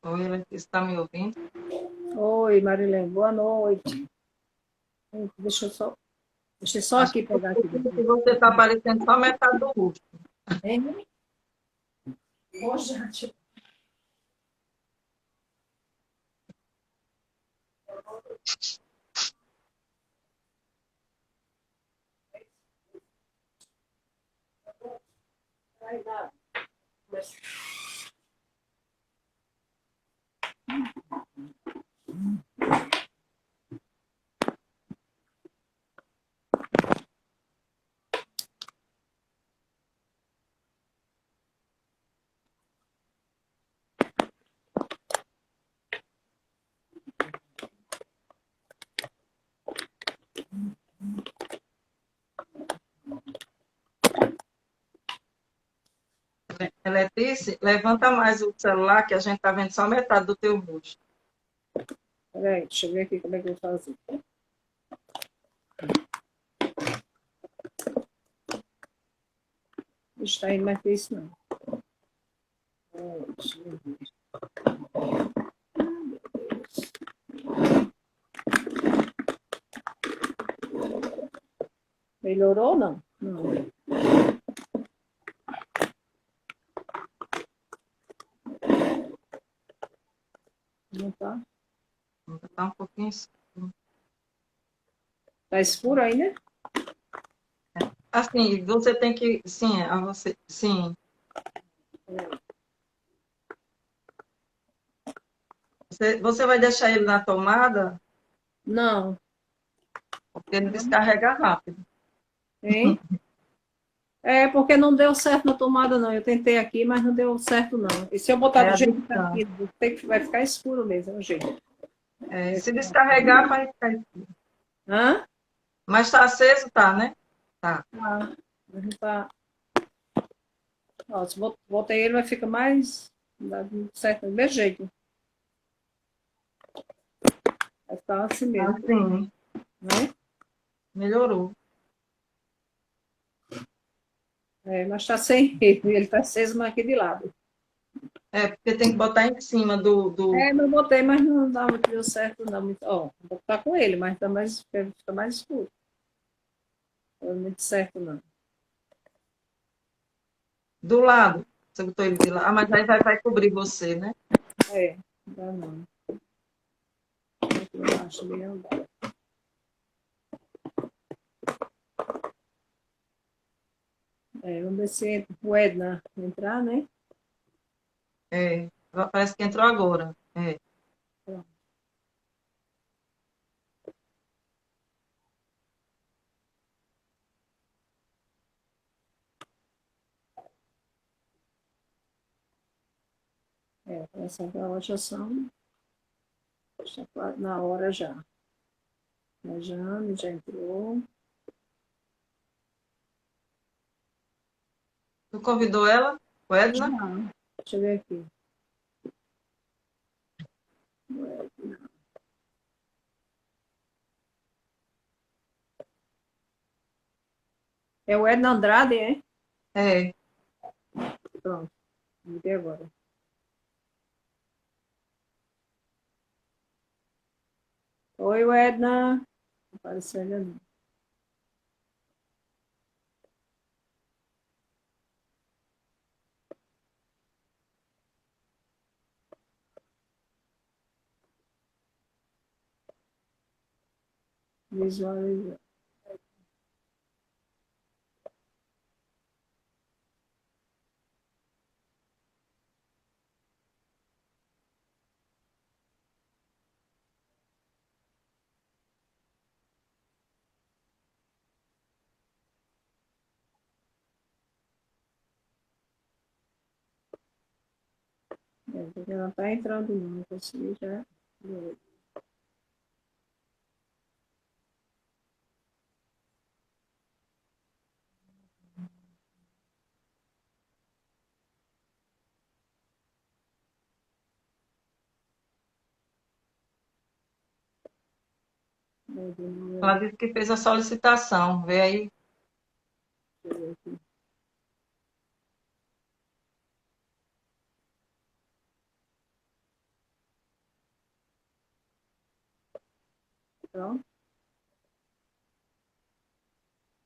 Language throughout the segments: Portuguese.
Oi, ela está me ouvindo? Oi, Marilene, boa noite. Deixa eu só Acho aqui pegar aqui. que você está aparecendo só metade do rosto. Hein? Ô, gente. Vai dar. Letícia, levanta mais o celular que a gente está vendo só metade do teu rosto. Peraí, deixa eu ver aqui como é que eu vou fazer. Não está indo mais que isso, não. Deixa eu ver. Melhorou ou não? Não. Não tá? Está um pouquinho escuro. Tá escuro ainda? Assim, você tem que. Sim, a você. Sim. Você vai deixar ele na tomada, Não. porque ele descarrega rápido. Hein? É porque não deu certo na tomada, não. Eu tentei aqui, mas não deu certo, não. E se eu botar É do a jeito que tá distância. aqui, vai ficar escuro mesmo, é o jeito. É, se descarregar, vai ficar. Hã? Mas está aceso, tá, né? Tá. Tá. Mas não tá. Ó, se botei ele, vai ficar mais. Dá certo, do mesmo jeito. Vai ficar assim mesmo, Assim, né? melhorou. É, mas tá sem ele tá aceso aqui de lado. É, porque tem que botar em cima do. É, eu botei, mas não dá muito, deu certo, não. Muito, ó, vou botar com ele, mas fica mais escuro. Não deu muito certo, não. Do lado. Você botou ele de lado. Ah, mas aí vai cobrir você, né? É, não dá não. Aqui embaixo ali não dá. É, vamos ver se entra o Edna entrar, né? É. Parece que entrou agora. É. Pronto. É, essa é a lotação. Está quase na hora já. A Jane já entrou. Tu convidou ela? O Edna? Não, deixa eu ver aqui. É o Edna Andrade, é? É. Pronto, liguei agora. Oi, Edna. Não apareceu ainda não. Visualiza. É, porque ela está entrando, não consegui já. Ela disse que fez a solicitação. Vê aí. Pronto.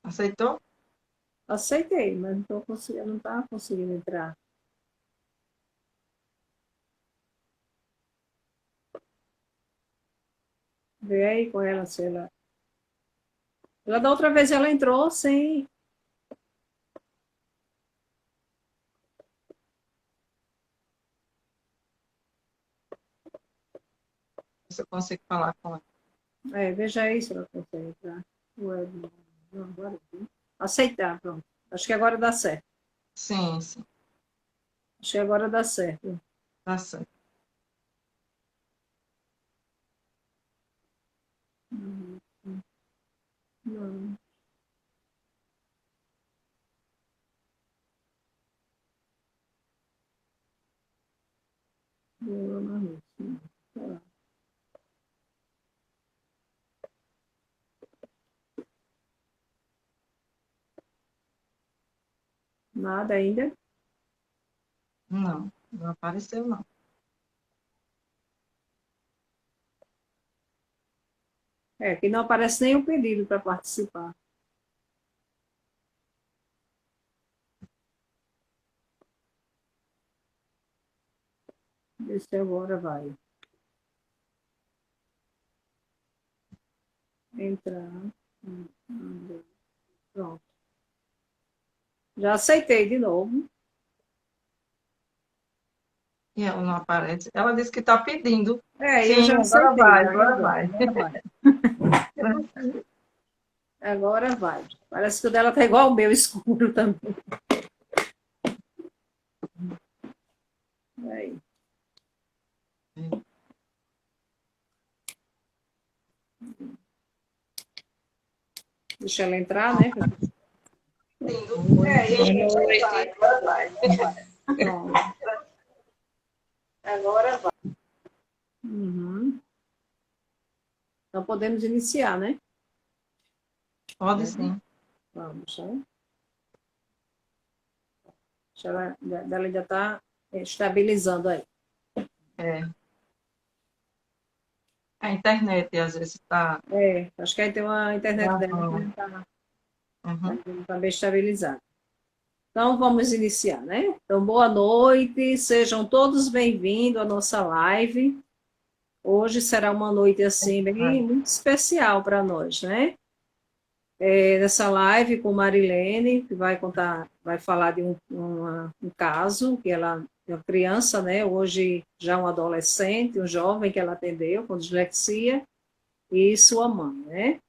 Aceitou? Aceitei, mas não tô conseguindo, não tá conseguindo entrar. Vê aí com ela, se ela. Ela da outra vez ela entrou sem. Se eu consigo falar com ela. Veja aí se ela consegue entrar. Não, agora sim. Aceitar, pronto. Acho que agora dá certo. Sim, sim. Acho que agora dá certo. Tá certo. Não. Não. Tá. Nada ainda? Não, não apareceu, não. Que não aparece nem o pedido para participar. Vê se agora vai. Entrar. Pronto. Já aceitei de novo. E ela não aparece. Ela disse que está pedindo. Eu Sim, já agora aceitei. vai, Já agora deu. vai. Agora vai. Agora vai. Parece que o dela tá igual o meu, escuro também. Aí. Deixa ela entrar, né? Agora vai. Pronto. Agora vai. Uhum. Então podemos iniciar, né? Pode sim. Vamos, né? Ela ainda está estabilizando aí. É. A internet às vezes está. Acho que aí tem uma internet dela que não está bem estabilizada. Então, vamos iniciar, né? Então, boa noite, sejam todos bem-vindos à nossa live. Hoje será uma noite, assim, bem muito especial para nós, né? Nessa live com Marilene, que vai contar, vai falar de um caso, que ela é uma criança, né? Hoje já um adolescente, um jovem que ela atendeu com dislexia, e sua mãe, né?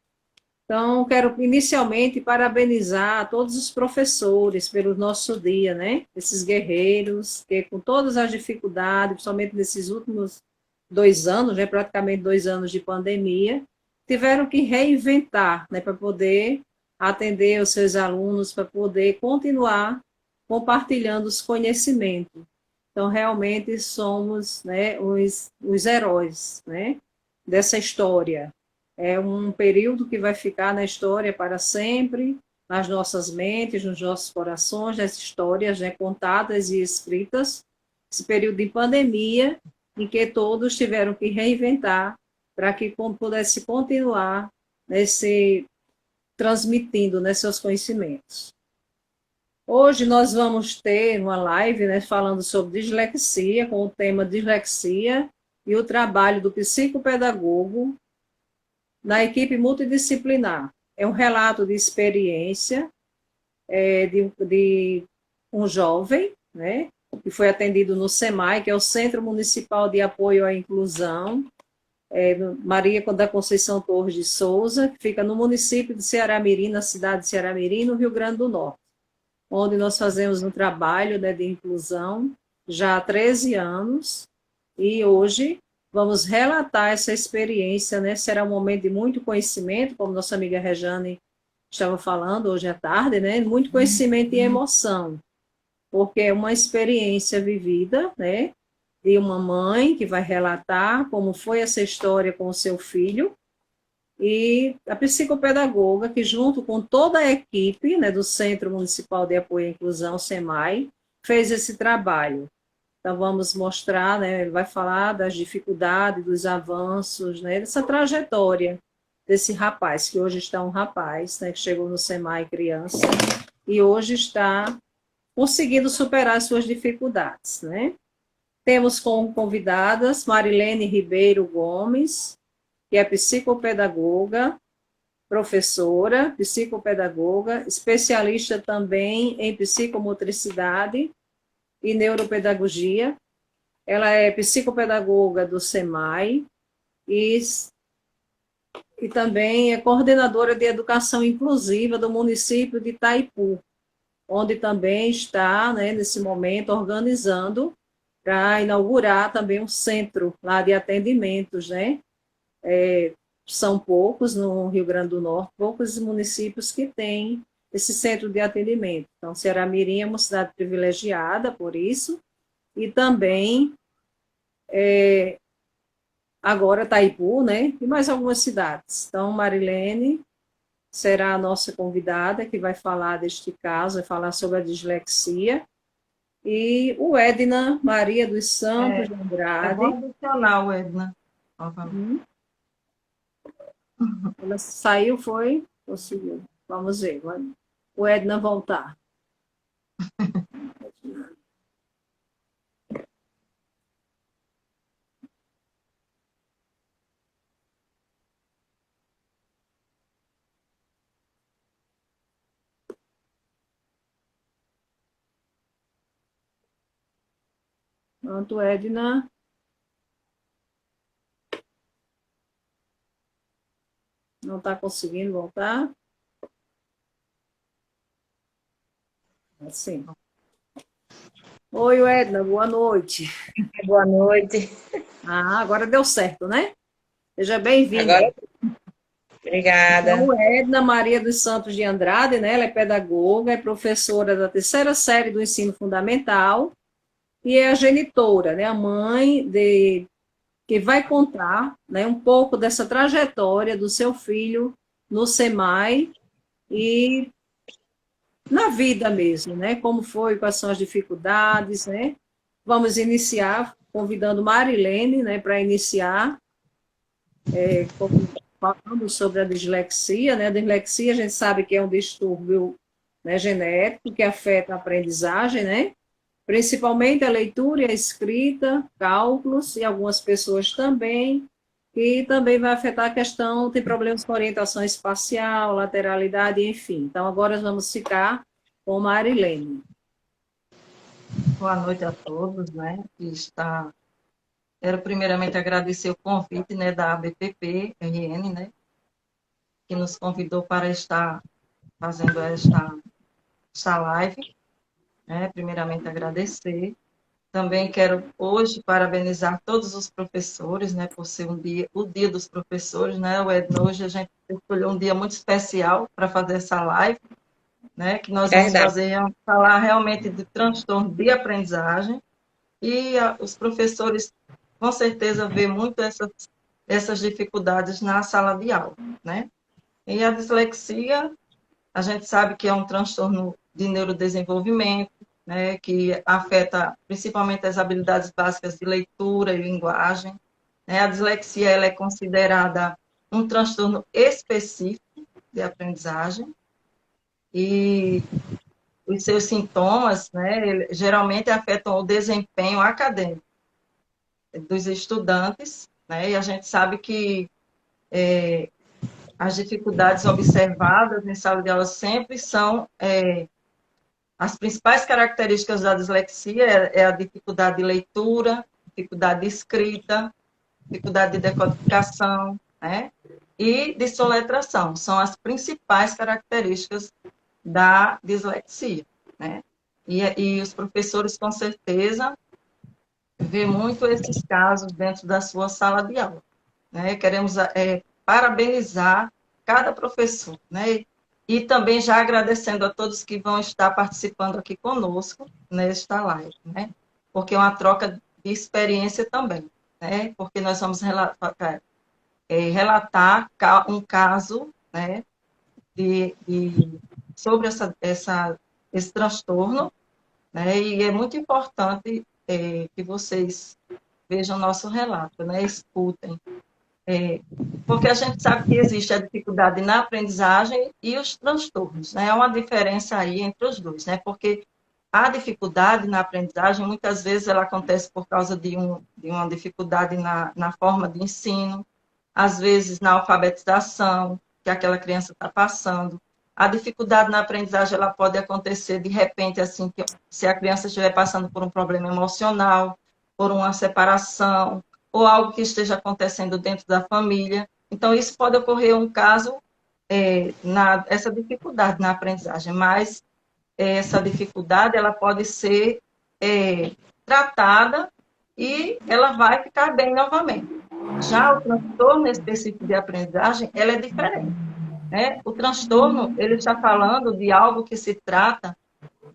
Então, quero inicialmente parabenizar todos os professores pelo nosso dia, né? Esses guerreiros que, com todas as dificuldades, principalmente nesses últimos 2 anos, né? Praticamente 2 anos de pandemia, tiveram que reinventar, né? Para poder atender os seus alunos, para poder continuar compartilhando os conhecimentos. Então, realmente somos, né, os heróis, né? Dessa história. É um período que vai ficar na história para sempre, nas nossas mentes, nos nossos corações, nas histórias, né, contadas e escritas. Esse período de pandemia, em que todos tiveram que reinventar para que pudesse continuar transmitindo, né, seus conhecimentos. Hoje nós vamos ter uma live, né, falando sobre dislexia, com o tema dislexia e o trabalho do psicopedagogo na equipe multidisciplinar. É um relato de experiência de um jovem, né, que foi atendido no SEMAI, que é o Centro Municipal de Apoio à Inclusão, Maria da Conceição Torres de Souza, que fica no município de Ceará-Mirim, na cidade de Ceará-Mirim, no Rio Grande do Norte, onde nós fazemos um trabalho, né, de inclusão já há 13 anos, e hoje vamos relatar essa experiência, né? Será um momento de muito conhecimento, como nossa amiga Rejane estava falando hoje à tarde, né? Muito conhecimento e emoção, porque é uma experiência vivida, né? De uma mãe que vai relatar como foi essa história com o seu filho, e a psicopedagoga que, junto com toda a equipe, né, do Centro Municipal de Apoio à Inclusão, SEMAI, fez esse trabalho. Então, vamos mostrar, né, ele vai falar das dificuldades, dos avanços, né, dessa trajetória desse rapaz, que hoje está um rapaz, né, que chegou no SEMAI criança, e hoje está conseguindo superar as suas dificuldades, né? Temos como convidadas Marilene Ribeiro Gomes, que é psicopedagoga, professora, psicopedagoga, especialista também em psicomotricidade e neuropedagogia. Ela é psicopedagoga do SEMAI e, e também é coordenadora de educação inclusiva do município de Itaipu, onde também está, né, nesse momento, organizando para inaugurar também um centro lá de atendimentos, né? São poucos no Rio Grande do Norte, poucos municípios que têm esse centro de atendimento. Então, Ceará-Mirim é uma cidade privilegiada por isso, e também agora Itaipu, né? E mais algumas cidades. Então, Marilene será a nossa convidada que vai falar deste caso, vai falar sobre a dislexia. E o Edna Maria dos Santos de É bom Andrade. adicionar o Edna. Ela saiu, foi? Conseguiu. Vamos ver. O Edna voltar. Pronto, Edna. Não está conseguindo voltar? Assim. Oi, Edna, boa noite. Boa noite. Ah, agora deu certo, né? Seja bem-vinda. Agora, obrigada. Então, Edna Maria dos Santos de Andrade, né? Ela é pedagoga, é professora da terceira série do ensino fundamental e é a genitora, né? A mãe que vai contar, né, um pouco dessa trajetória do seu filho no SEMAI e na vida mesmo, né? Como foi, quais são as dificuldades, né? Vamos iniciar convidando Marilene, né, para iniciar falando sobre a dislexia, né? A dislexia a gente sabe que é um distúrbio, né, genético que afeta a aprendizagem, né? Principalmente a leitura e a escrita, cálculos, e algumas pessoas também, e também vai afetar a questão, tem problemas com orientação espacial, lateralidade, enfim. Então, agora vamos ficar com Marilene. Boa noite a todos, né? Quero primeiramente agradecer o convite, né, da ABPP-RN, né, que nos convidou para estar fazendo esta live, né? Primeiramente agradecer. Também quero hoje parabenizar todos os professores, né, por ser o dia dos professores, né? O Edna, hoje a gente escolheu um dia muito especial para fazer essa live, né, que nós vamos falar realmente de transtorno de aprendizagem, e os professores com certeza vê muito essas dificuldades na sala de aula, né? E a dislexia, a gente sabe que é um transtorno de neurodesenvolvimento, né, que afeta principalmente as habilidades básicas de leitura e linguagem, né? A dislexia, ela é considerada um transtorno específico de aprendizagem, e os seus sintomas, né, geralmente afetam o desempenho acadêmico dos estudantes, né, e a gente sabe que as dificuldades observadas em sala de aula sempre são as principais características da dislexia é a dificuldade de leitura, dificuldade de escrita, dificuldade de decodificação, né, e de soletração, são as principais características da dislexia, né? E os professores, com certeza, vê muito esses casos dentro da sua sala de aula, né? Queremos parabenizar cada professor, né? E também já agradecendo a todos que vão estar participando aqui conosco nesta live, né? Porque é uma troca de experiência também, né? Porque nós vamos relatar um caso, né? Sobre esse transtorno, né? E é muito importante que vocês vejam nosso relato, né? Escutem. porque a gente sabe que existe a dificuldade na aprendizagem e os transtornos, né? É uma diferença aí entre os dois, né? Porque a dificuldade na aprendizagem, muitas vezes, ela acontece por causa de uma dificuldade na forma de ensino, às vezes na alfabetização que aquela criança está passando. A dificuldade na aprendizagem, ela pode acontecer de repente, assim, que se a criança estiver passando por um problema emocional, por uma separação, ou algo que esteja acontecendo dentro da família. Então, isso pode ocorrer um caso, essa dificuldade na aprendizagem, mas essa dificuldade ela pode ser tratada e ela vai ficar bem novamente. Já o transtorno específico de aprendizagem, ela é diferente, né? O transtorno, ele está falando de algo que se trata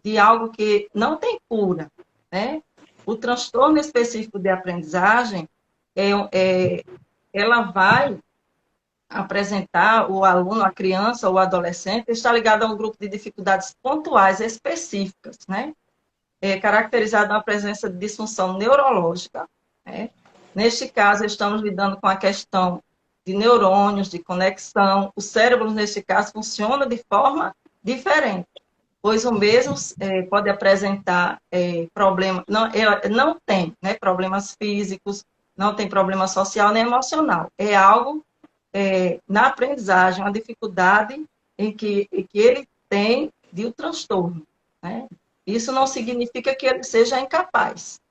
de algo que não tem cura, né? O transtorno específico de aprendizagem, ela vai apresentar o aluno, a criança ou o adolescente, está ligado a um grupo de dificuldades pontuais específicas, né? Caracterizado na presença de disfunção neurológica, né? Neste caso, estamos lidando com a questão de neurônios, de conexão. O cérebro, neste caso, funciona de forma diferente, pois o mesmo pode apresentar problemas, não tem, né, problemas físicos, não tem problema social nem emocional. É algo na aprendizagem, uma dificuldade em que ele tem de um transtorno, né? Isso não significa que ele seja incapaz.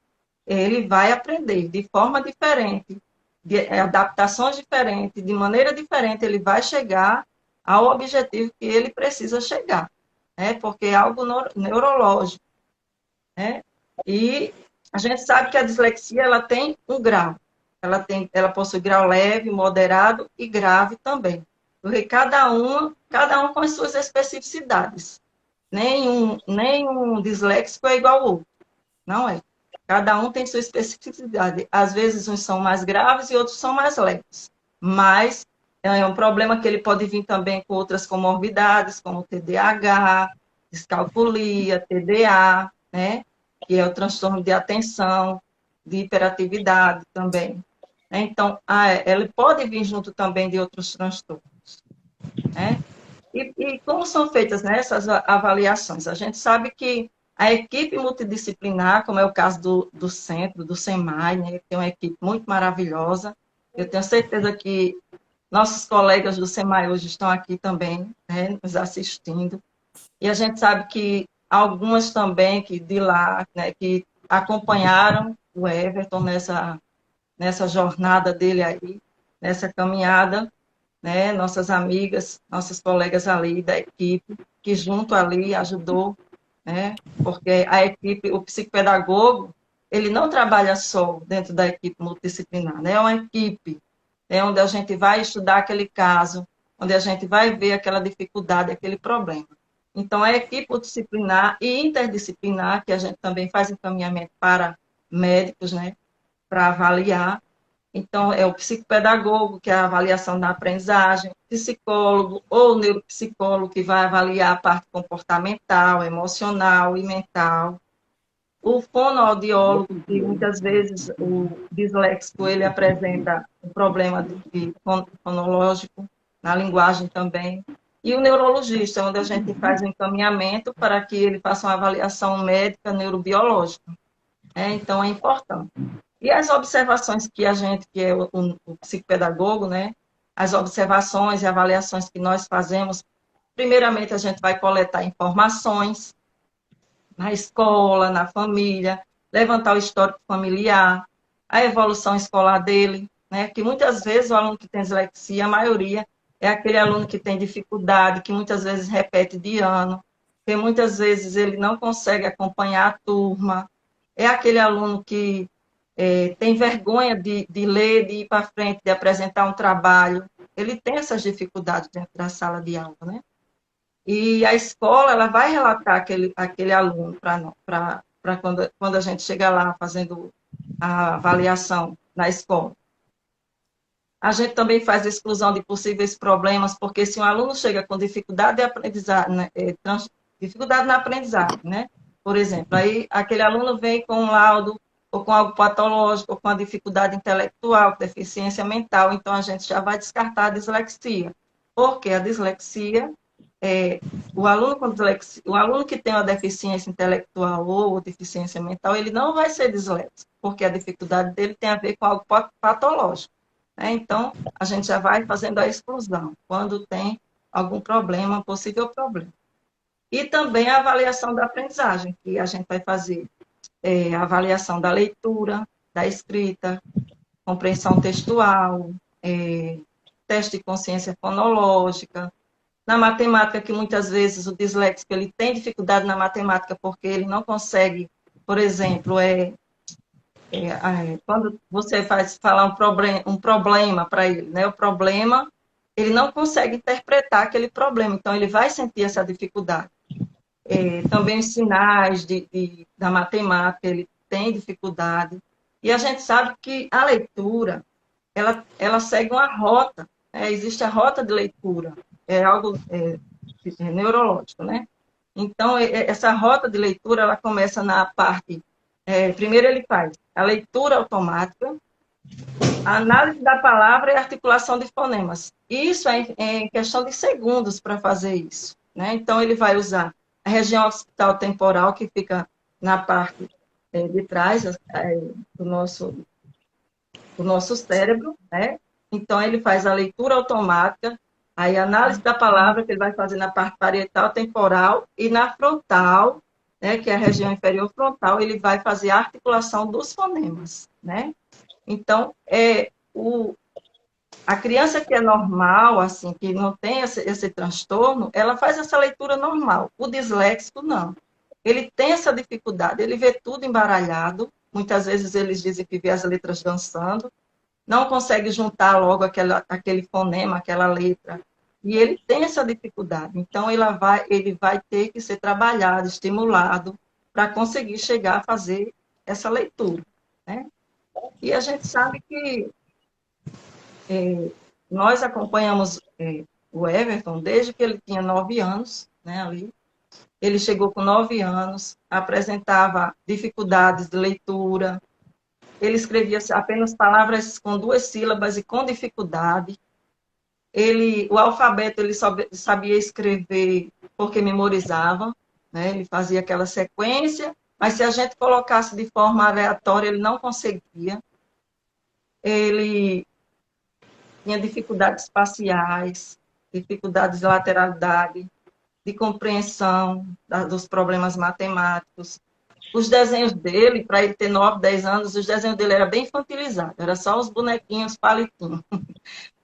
Ele vai aprender de forma diferente, de adaptações diferentes, de maneira diferente, ele vai chegar ao objetivo que ele precisa chegar, né? Porque é algo neurológico, né? E a gente sabe que a dislexia ela tem um grau. Ela possui grau leve, moderado e grave também. Porque cada um com as suas especificidades. Nenhum disléxico é igual ao outro. Não é. Cada um tem sua especificidade. Às vezes uns são mais graves e outros são mais leves. Mas é um problema que ele pode vir também com outras comorbidades, como TDAH, descalculia, TDA, né? Que é o transtorno de atenção, de hiperatividade também. Então, ele pode vir junto também de outros transtornos, né? E como são feitas, né, essas avaliações? A gente sabe que a equipe multidisciplinar, como é o caso do centro, do SEMAI, né, que tem uma equipe muito maravilhosa. Eu tenho certeza que nossos colegas do SEMAI hoje estão aqui também, né, nos assistindo. E a gente sabe que algumas também que de lá, né, que acompanharam o Everton nessa jornada dele aí, nessa caminhada, né, nossas amigas, nossas colegas ali da equipe, que junto ali ajudou, né, porque a equipe, o psicopedagogo, ele não trabalha só dentro da equipe multidisciplinar, né, é uma equipe, onde a gente vai estudar aquele caso, onde a gente vai ver aquela dificuldade, aquele problema. Então, a equipe multidisciplinar e interdisciplinar, que a gente também faz encaminhamento para médicos, né, para avaliar. Então, é o psicopedagogo, que é a avaliação da aprendizagem, psicólogo ou neuropsicólogo, que vai avaliar a parte comportamental, emocional e mental. O fonoaudiólogo, que muitas vezes o disléxico, ele apresenta um problema fonológico, na linguagem também. E o neurologista, onde a gente faz o encaminhamento para que ele faça uma avaliação médica neurobiológica. Então, é importante. E as observações que a gente, que é o psicopedagogo, né? As observações e avaliações que nós fazemos, primeiramente a gente vai coletar informações na escola, na família, levantar o histórico familiar, a evolução escolar dele, né? Que muitas vezes o aluno que tem dislexia, a maioria é aquele aluno que tem dificuldade, que muitas vezes repete de ano, que muitas vezes ele não consegue acompanhar a turma, é aquele aluno que tem vergonha de ler, de ir para frente, de apresentar um trabalho. Ele tem essas dificuldades dentro da sala de aula, né? E a escola, ela vai relatar aquele aluno para quando a gente chega lá fazendo a avaliação na escola. A gente também faz exclusão de possíveis problemas, porque se um aluno chega com dificuldade de aprendizagem, né, dificuldade na aprendizagem, né? Por exemplo, aí aquele aluno vem com um laudo ou com algo patológico, ou com a dificuldade intelectual, deficiência mental, então a gente já vai descartar a dislexia. Porque a dislexia, o aluno com dislexia, o aluno que tem uma deficiência intelectual ou deficiência mental, ele não vai ser disléxico, porque a dificuldade dele tem a ver com algo patológico. Né? Então, a gente já vai fazendo a exclusão, quando tem algum problema, possível problema. E também a avaliação da aprendizagem, que a gente vai fazer a avaliação da leitura, da escrita, compreensão textual, teste de consciência fonológica. Na matemática, que muitas vezes o disléxico ele tem dificuldade na matemática porque ele não consegue, por exemplo, quando você faz falar um problema para ele, né? O problema, ele não consegue interpretar aquele problema, então ele vai sentir essa dificuldade. Também os sinais da matemática, ele tem dificuldade. E a gente sabe que a leitura, ela segue uma rota, né? Existe a rota de leitura, é algo neurológico, né? Então, essa rota de leitura, ela começa na parte... primeiro ele faz a leitura automática, a análise da palavra e a articulação de fonemas. Isso é em questão de segundos para fazer isso, né? Então, ele vai usar a região occipital temporal, que fica na parte de trás do nosso cérebro, né? Então, ele faz a leitura automática, aí a análise da palavra, que ele vai fazer na parte parietal temporal, e na frontal, né, que é a região inferior frontal, ele vai fazer a articulação dos fonemas, né? Então, a criança que é normal, assim, que não tem esse transtorno, ela faz essa leitura normal. O disléxico, não. Ele tem essa dificuldade, ele vê tudo embaralhado, muitas vezes eles dizem que vê as letras dançando, não consegue juntar logo aquele fonema, aquela letra, e ele tem essa dificuldade. Então, ele vai ter que ser trabalhado, estimulado, para conseguir chegar a fazer essa leitura, né? E a gente sabe que nós acompanhamos o Everton desde que ele tinha 9 anos, né, ali. Ele chegou com 9 anos, apresentava dificuldades de leitura, ele escrevia apenas palavras com 2 sílabas e com dificuldade. O alfabeto ele só sabia escrever porque memorizava, né? Ele fazia aquela sequência, mas se a gente colocasse de forma aleatória, ele não conseguia. Ele tinha dificuldades espaciais, dificuldades de lateralidade, de compreensão dos problemas matemáticos. Os desenhos dele, para ele ter 9, 10 anos, os desenhos dele eram bem infantilizados, era só os bonequinhos, palitinhos.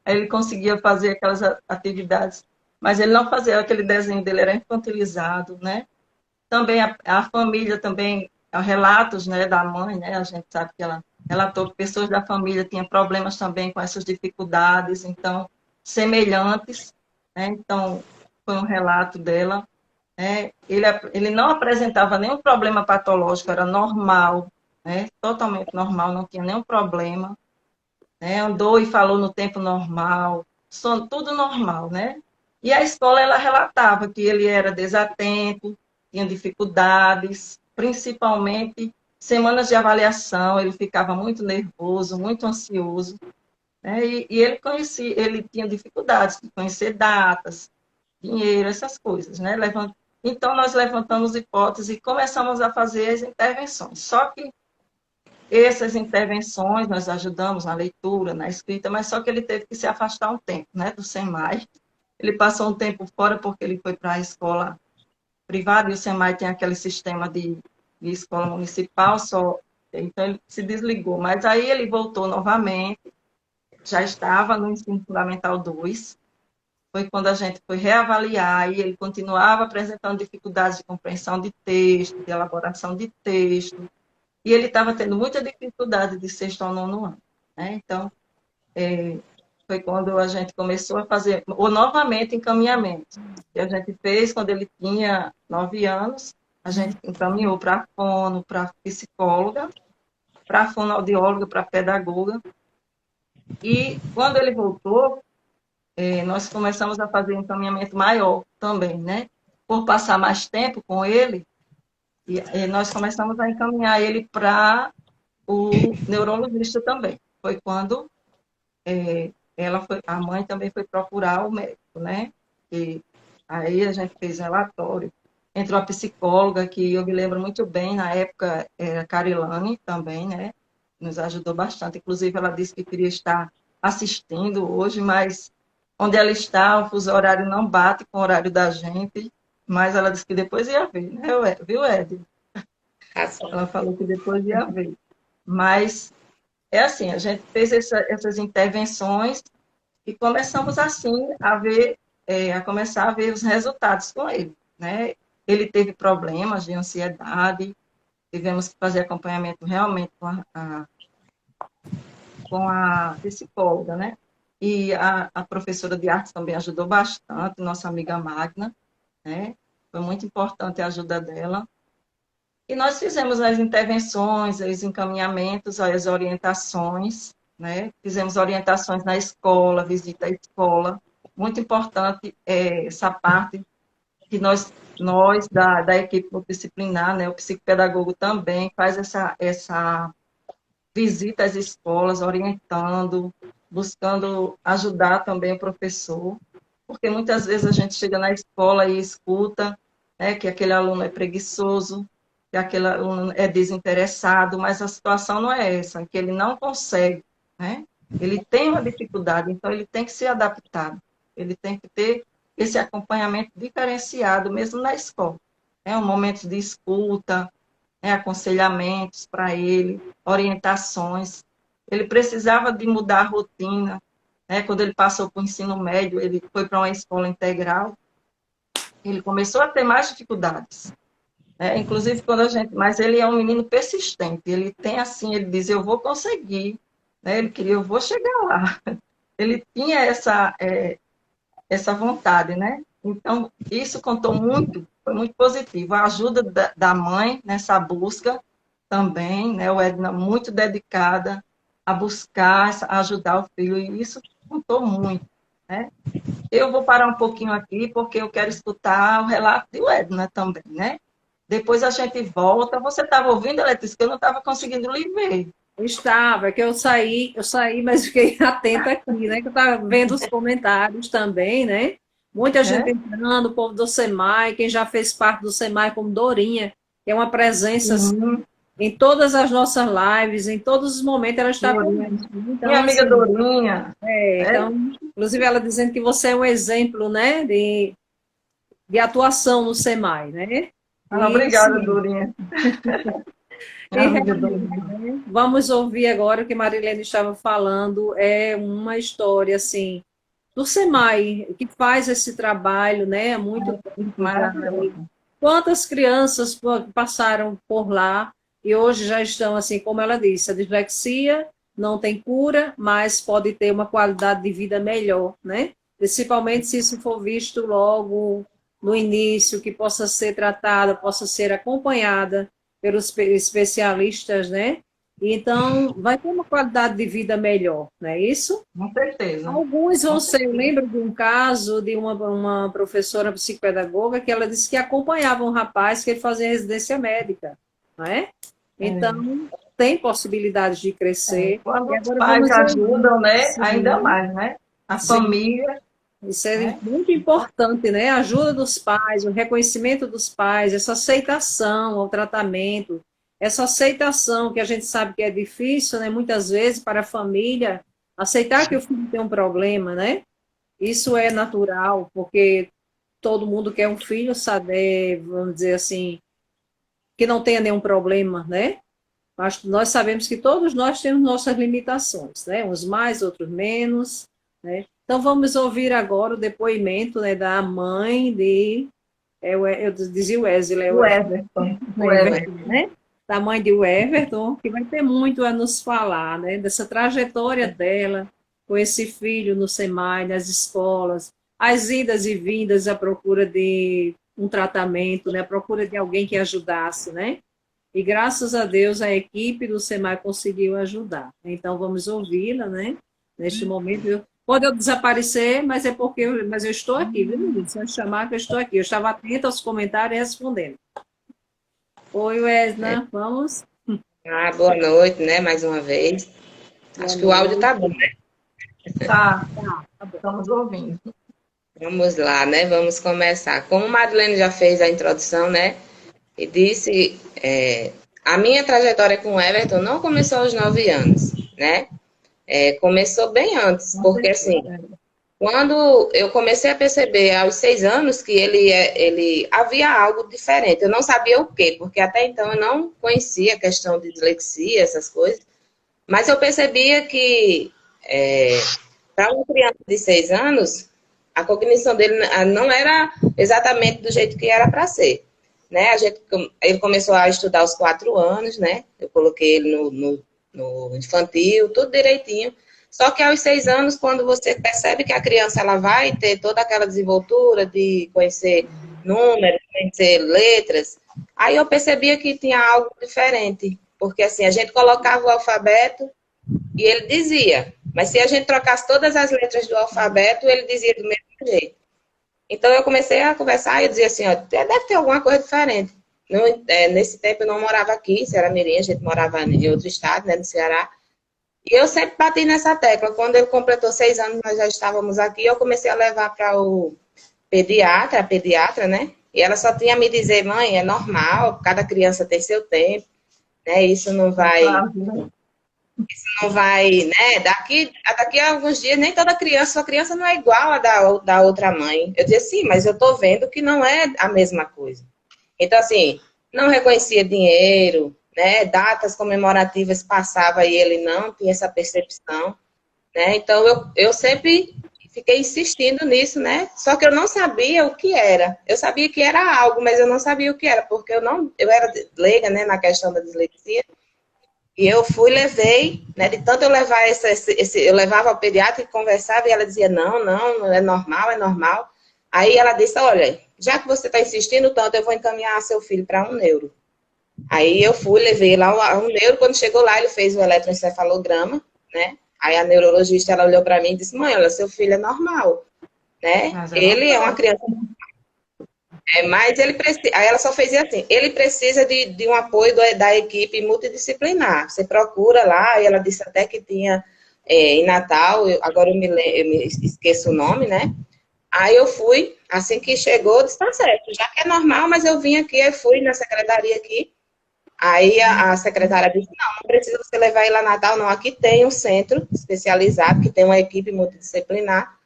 Aí ele conseguia fazer aquelas atividades, mas ele não fazia, aquele desenho dele era infantilizado, né? Também a família, também, relatos, né, da mãe, né? A gente sabe que ela relatou que pessoas da família tinham problemas também com essas dificuldades, então, semelhantes, né? Então, foi um relato dela. Ele não apresentava nenhum problema patológico, era normal, né? Totalmente normal, não tinha nenhum problema, né? Andou e falou no tempo normal, tudo normal, né? E a escola, ela relatava que ele era desatento, tinha dificuldades, principalmente semanas de avaliação, ele ficava muito nervoso, muito ansioso, né? E ele tinha dificuldades de conhecer datas, dinheiro, essas coisas, né? Então, nós levantamos hipóteses e começamos a fazer as intervenções. Só que essas intervenções nós ajudamos na leitura, na escrita, mas só que ele teve que se afastar um tempo, né, do SEMAI. Ele passou um tempo fora porque ele foi para a escola privada e o SEMAI tem aquele sistema de escola municipal só, então ele se desligou. Mas aí ele voltou novamente, já estava no ensino fundamental 2, foi quando a gente foi reavaliar e ele continuava apresentando dificuldades de compreensão de texto, de elaboração de texto, e ele estava tendo muita dificuldade de 6º ao 9º ano, né? Então, foi quando a gente começou a fazer, ou novamente, encaminhamento. Que a gente fez quando ele tinha 9 anos, a gente encaminhou para a fono, para a psicóloga, para a fonoaudióloga, para a pedagoga. E quando ele voltou, nós começamos a fazer um encaminhamento maior também, né? Por passar mais tempo com ele, e nós começamos a encaminhar ele para o neurologista também. Foi quando a mãe também foi procurar o médico, né? E aí a gente fez relatório. Entrou a psicóloga, que eu me lembro muito bem, na época era a Carilane também, né? Nos ajudou bastante. Inclusive, ela disse que queria estar assistindo hoje, mas onde ela está, o fuso horário não bate com o horário da gente, mas ela disse que depois ia ver, né? Viu, Ed? Ela falou que depois ia ver. Mas é assim, a gente fez essas intervenções e começamos assim a começar a ver os resultados com ele, né? Ele teve problemas de ansiedade, tivemos que fazer acompanhamento realmente com a psicóloga, né? E a professora de artes também ajudou bastante, nossa amiga Magna, né? Foi muito importante a ajuda dela. E nós fizemos as intervenções, os encaminhamentos, as orientações, né? Fizemos orientações na escola, visita à escola. Muito importante essa parte que nós da equipe multidisciplinar, né? O psicopedagogo também faz essa visita às escolas, orientando, buscando ajudar também o professor, porque muitas vezes a gente chega na escola e escuta, né, que aquele aluno é preguiçoso, que aquele aluno é desinteressado, mas a situação não é essa, é que ele não consegue, né? Ele tem uma dificuldade, então ele tem que ser adaptado, ele tem que ter esse acompanhamento diferenciado mesmo na escola. Um momento de escuta, aconselhamentos para ele, orientações. Ele precisava de mudar a rotina, né? Quando ele passou para o ensino médio, ele foi para uma escola integral, ele começou a ter mais dificuldades. Inclusive, mas ele é um menino persistente, ele tem assim, ele diz, eu vou conseguir, né? Ele queria, eu vou chegar lá. Ele tinha essa vontade, né? Então, isso contou muito, foi muito positivo. A ajuda da mãe nessa busca também, né? O Edna muito dedicada a buscar, a ajudar o filho, e isso contou muito, né? Eu vou parar um pouquinho aqui, porque eu quero escutar o relato do Edna também, né? Depois a gente volta. Você estava ouvindo, Letícia, que eu não estava conseguindo lhe ver. Estava, que eu saí, mas fiquei atenta aqui, né? Que eu estava vendo os comentários também, né? Muita gente entrando, o povo do SEMAI, quem já fez parte do SEMAI, como Dorinha, que é uma presença assim, em todas as nossas lives, em todos os momentos ela está conosco. Então, minha amiga assim, Dorinha. Então, inclusive ela dizendo que você é um exemplo, né, de atuação no SEMAI, né? Obrigada, Dorinha. Vamos ouvir agora o que Marilene estava falando, é uma história assim do SEMAI, que faz esse trabalho, né? É muito maravilhoso. Quantas crianças passaram por lá e hoje já estão assim, como ela disse, a dislexia não tem cura, mas pode ter uma qualidade de vida melhor, né? Principalmente se isso for visto logo no início, que possa ser tratada, possa ser acompanhada pelos especialistas, né? Então, vai ter uma qualidade de vida melhor, não é isso? Com certeza. Alguns vão ser, eu lembro de um caso de uma professora psicopedagoga que ela disse que acompanhava um rapaz que ele fazia residência médica, não é? Então, tem possibilidades de crescer. Quando os pais ajudam, né? Ainda mais, né? A família. Isso é muito importante, né? A ajuda dos pais, o reconhecimento dos pais, essa aceitação ao tratamento, essa aceitação que a gente sabe que é difícil, né? Muitas vezes para a família aceitar que o filho tem um problema, né? Isso é natural, porque todo mundo quer um filho, sabe, vamos dizer assim, que não tenha nenhum problema, né? Mas nós sabemos que todos nós temos nossas limitações, né? Uns mais, outros menos, né? Então, vamos ouvir agora o depoimento, né, da mãe de... eu dizia Wesley. O Everton. O Everton, né? Da mãe de Everton, que vai ter muito a nos falar, né? Dessa trajetória dela com esse filho no SEMAI, nas escolas, as idas e vindas à procura de um tratamento, né? À procura de alguém que ajudasse, né? E graças a Deus a equipe do SEMAI conseguiu ajudar. Então, vamos ouvi-la, né? Neste momento, pode eu desaparecer, mas é porque eu estou aqui, viu? Se eu chamar, que eu estou aqui. Eu estava atenta aos comentários e respondendo. Oi, Wesley, vamos? Boa noite, né? Mais uma vez. Boa Acho que o áudio noite. tá bom, né? Tá, Tá bom. estamos ouvindo. Vamos lá, né? Vamos começar. Como a Madeleine já fez a introdução, né? E disse, a minha trajetória com o Everton não começou aos 9 anos, né? Começou bem antes, Com porque assim, certeza. quando eu comecei a perceber aos 6 anos que ele havia algo diferente, eu não sabia o quê, porque até então eu não conhecia a questão de dislexia, essas coisas. Mas eu percebia que para uma criança de 6 anos, a cognição dele não era exatamente do jeito que era para ser. Né? Ele começou a estudar aos 4 anos, né? Eu coloquei ele no infantil, tudo direitinho. Só que aos 6 anos, quando você percebe que a criança ela vai ter toda aquela desenvoltura de conhecer números, conhecer letras, aí eu percebia que tinha algo diferente. Porque assim, a gente colocava o alfabeto e ele dizia. Mas se a gente trocasse todas as letras do alfabeto, ele dizia do mesmo jeito. Então eu comecei a conversar e eu dizia assim, ó, deve ter alguma coisa diferente. Nesse tempo eu não morava aqui, em Ceará-Mirim, a gente morava em outro estado, né, no Ceará. E eu sempre bati nessa tecla. Quando ele completou 6 anos, nós já estávamos aqui, eu comecei a levar para o pediatra, a pediatra, né? E ela só tinha a me dizer, mãe, é normal, cada criança tem seu tempo, né? Isso não vai Prazo, né? não vai, né? Daqui a alguns dias, nem toda criança, sua criança não é igual a da outra mãe. Eu disse, sim, mas eu tô vendo que não é a mesma coisa. Então, assim, não reconhecia dinheiro, né? Datas comemorativas passava e ele não tinha essa percepção, né? Então, eu sempre fiquei insistindo nisso, né? Só que eu não sabia o que era. Eu sabia que era algo, mas eu não sabia o que era, porque eu era leiga, né, na questão da dislexia. E eu fui, levei, né? De tanto eu levar eu levava ao pediatra e conversava, e ela dizia, não, é normal, é normal. Aí ela disse, olha, já que você está insistindo tanto, eu vou encaminhar seu filho para um neuro. Aí eu fui, levei lá um neuro, quando chegou lá, ele fez o eletroencefalograma, né? Aí a neurologista, ela olhou para mim e disse, mãe, olha, seu filho é normal, né? Mas é Ele é uma normal. criança. Mas ele precisa. Aí ela só fez assim: ele precisa de um apoio da equipe multidisciplinar. Você procura lá, e ela disse até que tinha em Natal, agora eu me esqueço o nome, né? Aí eu fui, assim que chegou, disse: tá certo, já que é normal, mas eu vim aqui, eu fui na secretaria aqui. Aí a secretária disse: não precisa você levar ele a Natal, não. Aqui tem um centro especializado, que tem uma equipe multidisciplinar,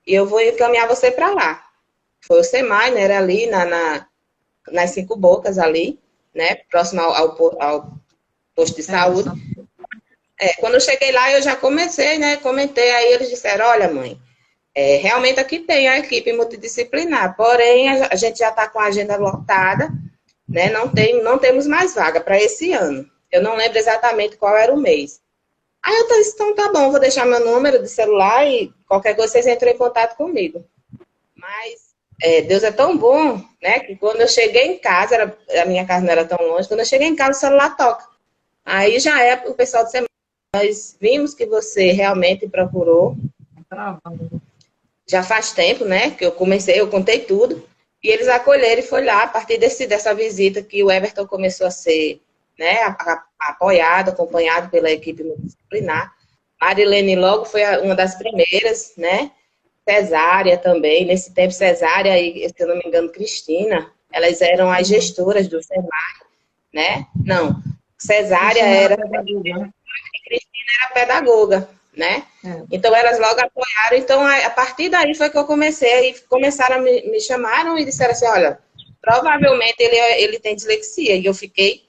e eu vou encaminhar você para lá. Foi o SEMAI, né? Era ali nas Cinco Bocas, ali, né? Próximo ao posto de É, saúde. Quando eu cheguei lá, eu já comecei, né? Comentei, aí eles disseram, olha, mãe, realmente aqui tem a equipe multidisciplinar, porém a gente já está com a agenda lotada, né? Não temos mais vaga para esse ano. Eu não lembro exatamente qual era o mês. Aí eu disse, então tá bom, vou deixar meu número de celular e qualquer coisa vocês entram em contato comigo. Mas Deus é tão bom, né? Que quando eu cheguei em casa, a minha casa não era tão longe, quando eu cheguei em casa, o celular toca. Aí já é o pessoal de semana. Nós vimos que você realmente procurou. travando. Já faz tempo, né? Que eu contei tudo. E eles acolheram e foi lá, a partir dessa visita, que o Everton começou a ser, né, apoiado, acompanhado pela equipe multidisciplinar. Marilene logo foi uma das primeiras, né? Cesárea também, nesse tempo Cesárea e, se eu não me engano, Cristina, elas eram as gestoras do SEMAI, né? Não, Cesárea Cristina era era pedagoga, né? e Cristina era pedagoga, né? É. Então elas logo apoiaram, então a partir daí foi que eu comecei, e começaram a me chamaram e disseram assim, olha, provavelmente ele tem dislexia, e eu fiquei,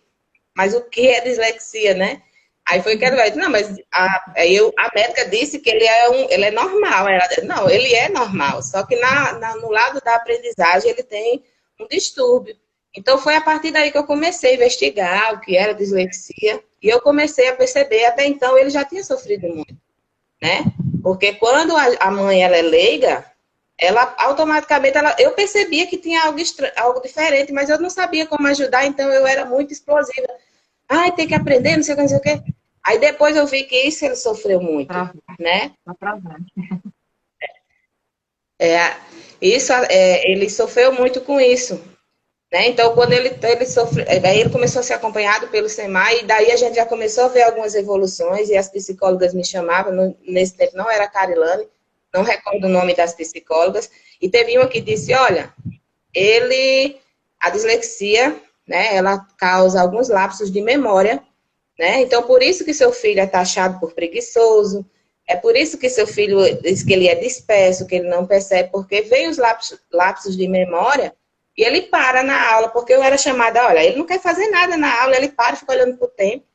mas o que é dislexia, né? Aí foi que ela disse, não, mas a médica disse que ele é normal. Não, ele é normal, só que no lado da aprendizagem ele tem um distúrbio. Então foi a partir daí que eu comecei a investigar o que era dislexia, e eu comecei a perceber, até então ele já tinha sofrido muito, né? Porque quando a mãe ela é leiga, ela automaticamente, eu percebia que tinha algo diferente, mas eu não sabia como ajudar, então eu era muito explosiva. Ai, tem que aprender, não sei o que, não sei o que. Aí depois eu vi que isso ele sofreu muito, Travou, né? tá travando. É, ele sofreu muito com isso. né? Então, quando ele sofreu, aí ele começou a ser acompanhado pelo SEMAI, e daí a gente já começou a ver algumas evoluções, e as psicólogas me chamavam, nesse tempo não era a Carilane, não recordo o nome das psicólogas, e teve uma que disse, olha, a dislexia, né, ela causa alguns lapsos de memória, né? Então, por isso que seu filho é taxado por preguiçoso, é por isso que seu filho diz que ele é disperso, que ele não percebe, porque vem os lapsos de memória e ele para na aula, porque eu era chamada, olha, ele não quer fazer nada na aula, ele para e fica olhando para o tempo,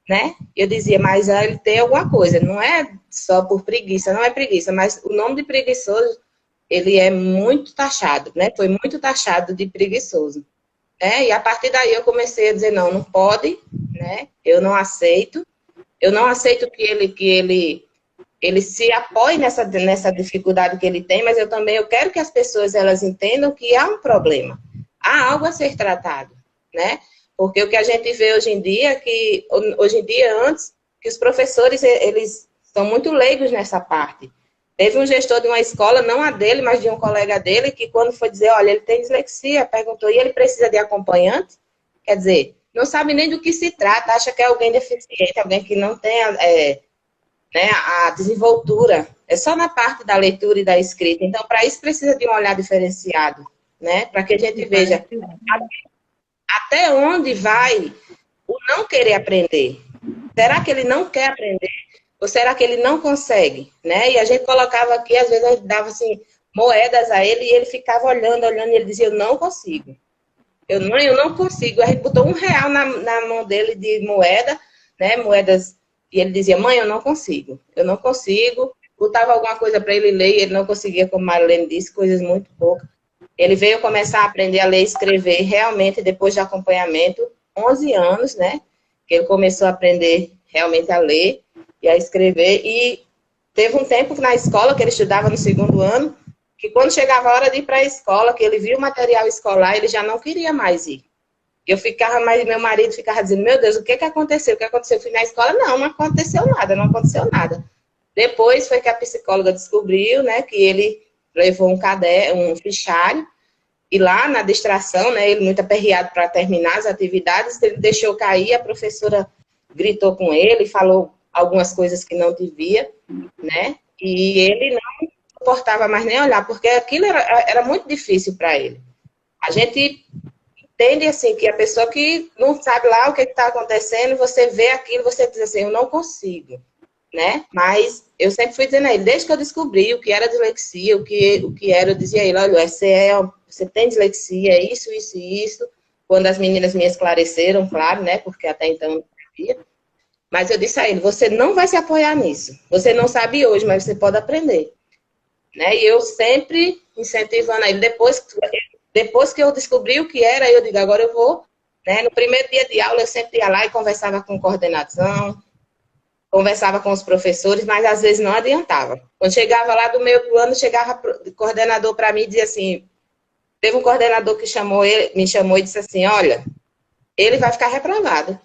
né? Eu dizia, mas ele tem alguma coisa, não é só por preguiça, não é preguiça, mas o nome de preguiçoso, ele é muito taxado, né? Foi muito taxado de preguiçoso. E a partir daí eu comecei a dizer, não, não pode, né? Eu não aceito que ele se apoie nessa dificuldade que ele tem, mas eu quero que as pessoas elas entendam que há um problema, há algo a ser tratado, né? Porque o que a gente vê hoje em dia, antes, que os professores, eles são muito leigos nessa parte. Teve um gestor de uma escola, não a dele, mas de um colega dele, que quando foi dizer, olha, ele tem dislexia, perguntou, e ele precisa de acompanhante? Quer dizer, não sabe nem do que se trata, acha que é alguém deficiente, alguém que não tem né, a desenvoltura. É só na parte da leitura e da escrita. Então, para isso, precisa de um olhar diferenciado, né? Para que a gente veja até onde vai o não querer aprender. Será que ele não quer aprender? Ou será que ele não consegue? Né? E a gente colocava aqui, às vezes a gente dava assim, moedas a ele e ele ficava olhando, e ele dizia, eu não consigo. Eu não consigo. A gente botou R$1 na mão dele de moeda, né? Moedas, e ele dizia, mãe, eu não consigo. Botava alguma coisa para ele ler e ele não conseguia, como Marlene disse, coisas muito poucas. Ele veio começar a aprender a ler e escrever realmente depois de acompanhamento, 11 anos, né? Que ele começou a aprender realmente a ler e a escrever. E teve um tempo que na escola, que ele estudava no 2º ano, que quando chegava a hora de ir para a escola, que ele viu o material escolar, ele já não queria mais ir. Meu marido ficava dizendo, meu Deus, o que aconteceu? O que aconteceu? Eu fui na escola, não aconteceu nada. Depois foi que a psicóloga descobriu, né, que ele levou um fichário, e lá na distração, né, ele muito aperreado para terminar as atividades, ele deixou cair, a professora gritou com ele, falou algumas coisas que não devia, né, e ele não suportava mais nem olhar, porque aquilo era muito difícil para ele. A gente entende, assim, que a pessoa que não sabe lá o que está acontecendo, você vê aquilo, você diz assim, eu não consigo, né? Mas eu sempre fui dizendo a ele, desde que eu descobri o que era dislexia, o que era, eu dizia a ele, olha, você tem dislexia, isso. Quando as meninas me esclareceram, claro, né? Porque até então eu não sabia. Mas eu disse a ele, você não vai se apoiar nisso. Você não sabe hoje, mas você pode aprender. Né? E eu sempre incentivando a ele. Depois que eu descobri o que era, eu digo, agora eu vou. Né? No primeiro dia de aula, eu sempre ia lá e conversava com coordenação, conversava com os professores, mas às vezes não adiantava. Quando chegava lá do meio do ano, chegava o coordenador para mim e dizia assim, teve um coordenador que me chamou e disse assim, olha, ele vai ficar reprovado.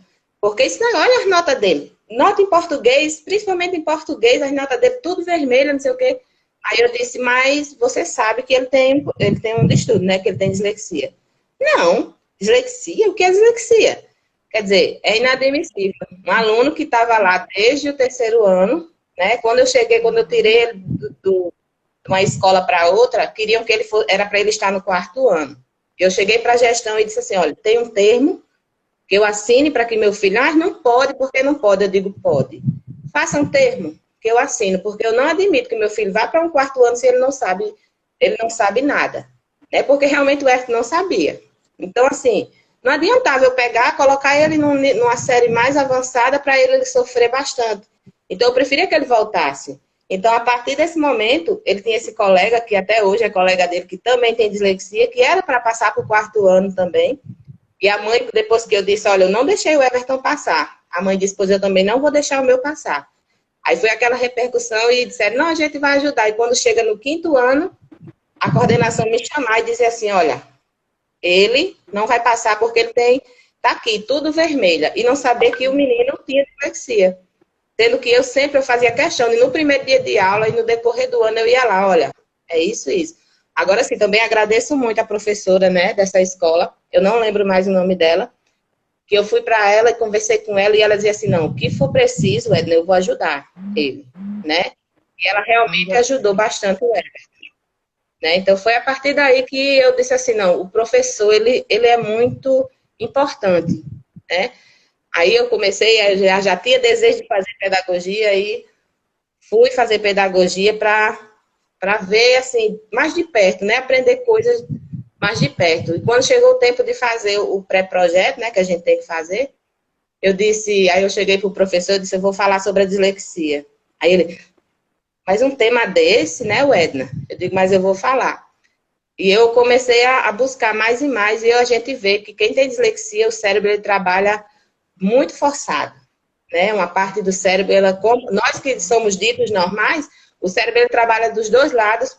Porque isso não, olha as notas dele. Nota em português, principalmente em português, as notas dele tudo vermelha, não sei o quê. Aí eu disse, mas você sabe que ele tem um distúrbio, né? Que ele tem dislexia. Não, dislexia? O que é dislexia? Quer dizer, é inadmissível. Um aluno que estava lá desde o 3º ano, né? Quando eu tirei ele de uma escola para outra, queriam que era para ele estar no 4º ano. Eu cheguei para a gestão e disse assim, olha, tem um termo que eu assine para que meu filho, não pode, porque não pode. Eu digo, pode. Faça um termo que eu assino, porque eu não admito que meu filho vá para um 4º ano se ele não sabe nada. Né? Porque realmente o F não sabia. Então, assim, não adiantava eu pegar, colocar ele numa série mais avançada para ele sofrer bastante. Então, eu preferia que ele voltasse. Então, a partir desse momento, ele tinha esse colega, que até hoje é colega dele, que também tem dislexia, que era para passar para o 4º ano também. E a mãe, depois que eu disse, olha, eu não deixei o Everton passar. A mãe disse, pois eu também não vou deixar o meu passar. Aí foi aquela repercussão e disseram, não, a gente vai ajudar. E quando chega no 5º ano, a coordenação me chamar e dizer assim, olha, ele não vai passar porque ele tá aqui, tudo vermelha. E não saber que o menino tinha dislexia. Sendo que eu fazia questão, e no primeiro dia de aula e no decorrer do ano eu ia lá, olha, é isso. Agora sim, também agradeço muito a professora, né, dessa escola, eu não lembro mais o nome dela, que eu fui para ela e conversei com ela e ela dizia assim, não, o que for preciso, Edna, eu vou ajudar ele, né? E ela realmente ajudou bastante o Edna, né? Então foi a partir daí que eu disse assim, não, o professor, ele é muito importante, né? Aí eu comecei, já tinha desejo de fazer pedagogia e fui fazer pedagogia para ver, assim, mais de perto, né? Aprender coisas mais de perto. E quando chegou o tempo de fazer o pré-projeto, né, que a gente tem que fazer, eu disse, aí eu cheguei para o professor e disse, eu vou falar sobre a dislexia. Aí ele, mas um tema desse, né, Edna? Eu digo, mas eu vou falar. E eu comecei a buscar mais e mais, e a gente vê que quem tem dislexia, o cérebro ele trabalha muito forçado, né? Uma parte do cérebro, nós que somos ditos normais, o cérebro ele trabalha dos dois lados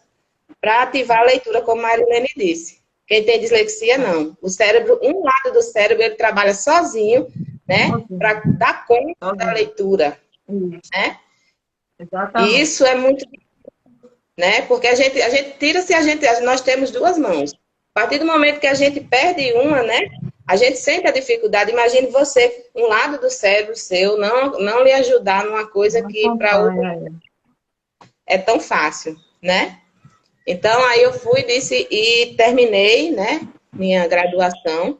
para ativar a leitura, como a Marilene disse. Quem tem dislexia, não. O cérebro, um lado do cérebro, ele trabalha sozinho, né? Para dar conta da leitura, né? Exatamente. E isso é muito, né? Porque a gente tira se nós temos duas mãos. A partir do momento que a gente perde uma, né? A gente sente a dificuldade. Imagine você, um lado do cérebro seu, não lhe ajudar numa coisa que para outro é tão fácil, né? Então, aí eu fui, disse, e terminei, né, minha graduação,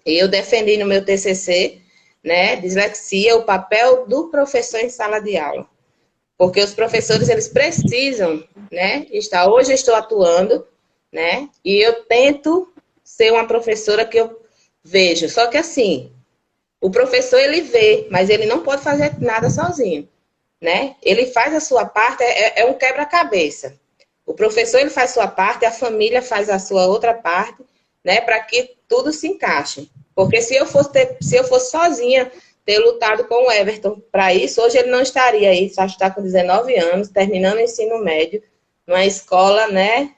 e eu defendi no meu TCC, né, dislexia, o papel do professor em sala de aula. Porque os professores, eles precisam, né, hoje eu estou atuando, né, e eu tento ser uma professora que eu vejo. Só que assim, o professor, ele vê, mas ele não pode fazer nada sozinho, né? Ele faz a sua parte, é um quebra-cabeça. O professor, ele faz a sua parte, a família faz a sua outra parte, né, para que tudo se encaixe. Porque se eu fosse sozinha ter lutado com o Everton para isso, hoje ele não estaria aí, só está com 19 anos, terminando o ensino médio, numa escola, né,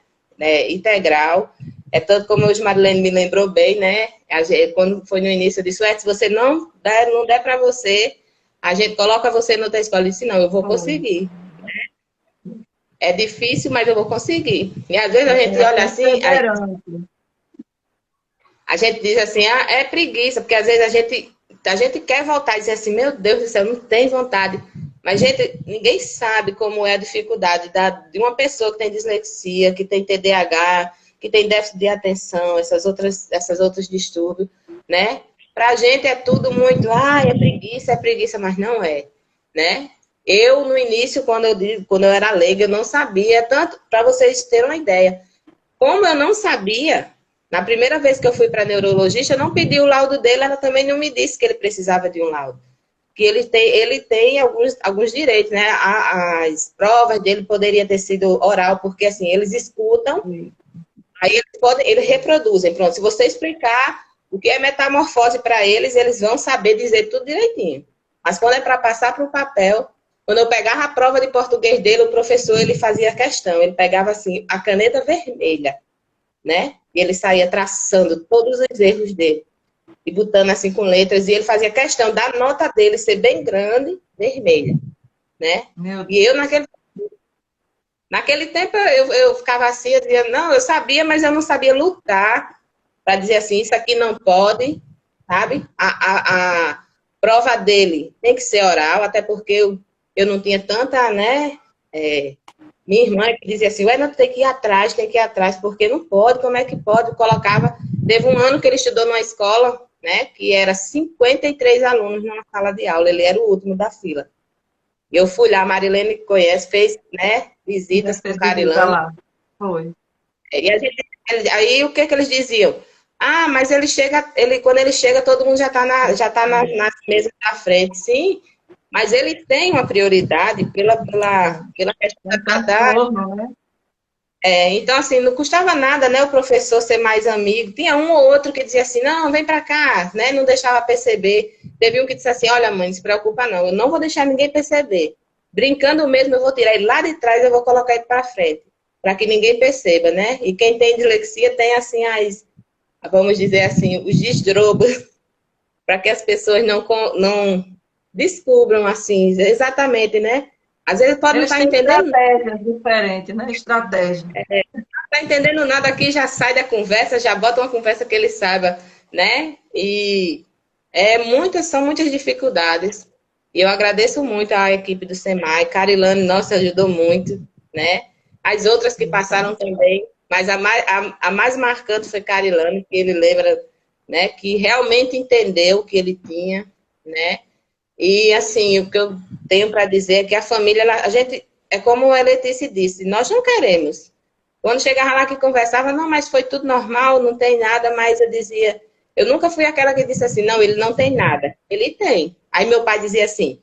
integral. É tanto como hoje Marilene me lembrou bem, né, quando foi no início, eu disse, se você não der para você, a gente coloca você em outra escola. Eu disse, não, eu vou conseguir. É difícil, mas eu vou conseguir. E às vezes a gente olha assim, a gente diz assim, é preguiça, porque às vezes a gente quer voltar e dizer assim, meu Deus do céu, não tem vontade. Mas, gente, ninguém sabe como é a dificuldade de uma pessoa que tem dislexia, que tem TDAH, que tem déficit de atenção, essas outros distúrbios, né? Pra gente é tudo muito, é preguiça, mas não é, né? Eu, no início, quando eu era leiga, eu não sabia, tanto para vocês terem uma ideia. Como eu não sabia, na primeira vez que eu fui para neurologista, eu não pedi o laudo dele, ela também não me disse que ele precisava de um laudo. Que ele tem alguns direitos, né? As provas dele poderiam ter sido oral, porque assim, eles escutam, aí eles reproduzem. Pronto, se você explicar o que é metamorfose para eles, eles vão saber dizer tudo direitinho. Mas quando é para passar para o papel, quando eu pegava a prova de português dele, o professor, ele fazia questão, ele pegava assim, a caneta vermelha, né? E ele saía traçando todos os erros dele. E botando assim com letras, e ele fazia questão da nota dele ser bem grande, vermelha, né? E eu, naquele tempo, eu ficava assim, eu dizia, não, eu sabia, mas eu não sabia lutar para dizer assim, isso aqui não pode, sabe? A prova dele tem que ser oral, até porque eu não tinha tanta, né? Minha irmã que dizia assim, não, tem que ir atrás, porque não pode, como é que pode? Colocava, teve um ano que ele estudou numa escola, né, que era 53 alunos numa sala de aula, ele era o último da fila. Eu fui lá, a Marilene que conhece, fez, né, visitas com o Carilano. Foi. E aí o que eles diziam? Mas quando ele chega, todo mundo já tá nas mesas da frente, sim, mas ele tem uma prioridade pela questão né? Então, assim, não custava nada, né, o professor ser mais amigo. Tinha um ou outro que dizia assim, não, vem pra cá, né, não deixava perceber. Teve um que disse assim, olha, mãe, não se preocupa não, eu não vou deixar ninguém perceber. Brincando mesmo, eu vou tirar ele lá de trás, eu vou colocar ele pra frente, para que ninguém perceba, né? E quem tem dislexia tem, assim, vamos dizer assim, os desdobros, para que as pessoas não descubram, assim, exatamente, né? Às vezes pode não estar entendendo. Estratégias diferentes, né? Estratégia. tá entendendo nada aqui, já sai da conversa, já bota uma conversa que ele saiba, né? E são muitas dificuldades. E eu agradeço muito à equipe do SEMAI. Carilane, nossa, ajudou muito, né? As outras que passaram também, mas a mais marcante foi Carilane, que ele lembra, né? Que realmente entendeu o que ele tinha, né? E, assim, o que eu tenho para dizer é que a família, a gente, é como a Letícia disse, nós não queremos. Quando chegava lá que conversava, não, mas foi tudo normal, não tem nada, mas eu dizia, eu nunca fui aquela que disse assim, não, ele não tem nada. Ele tem. Aí meu pai dizia assim,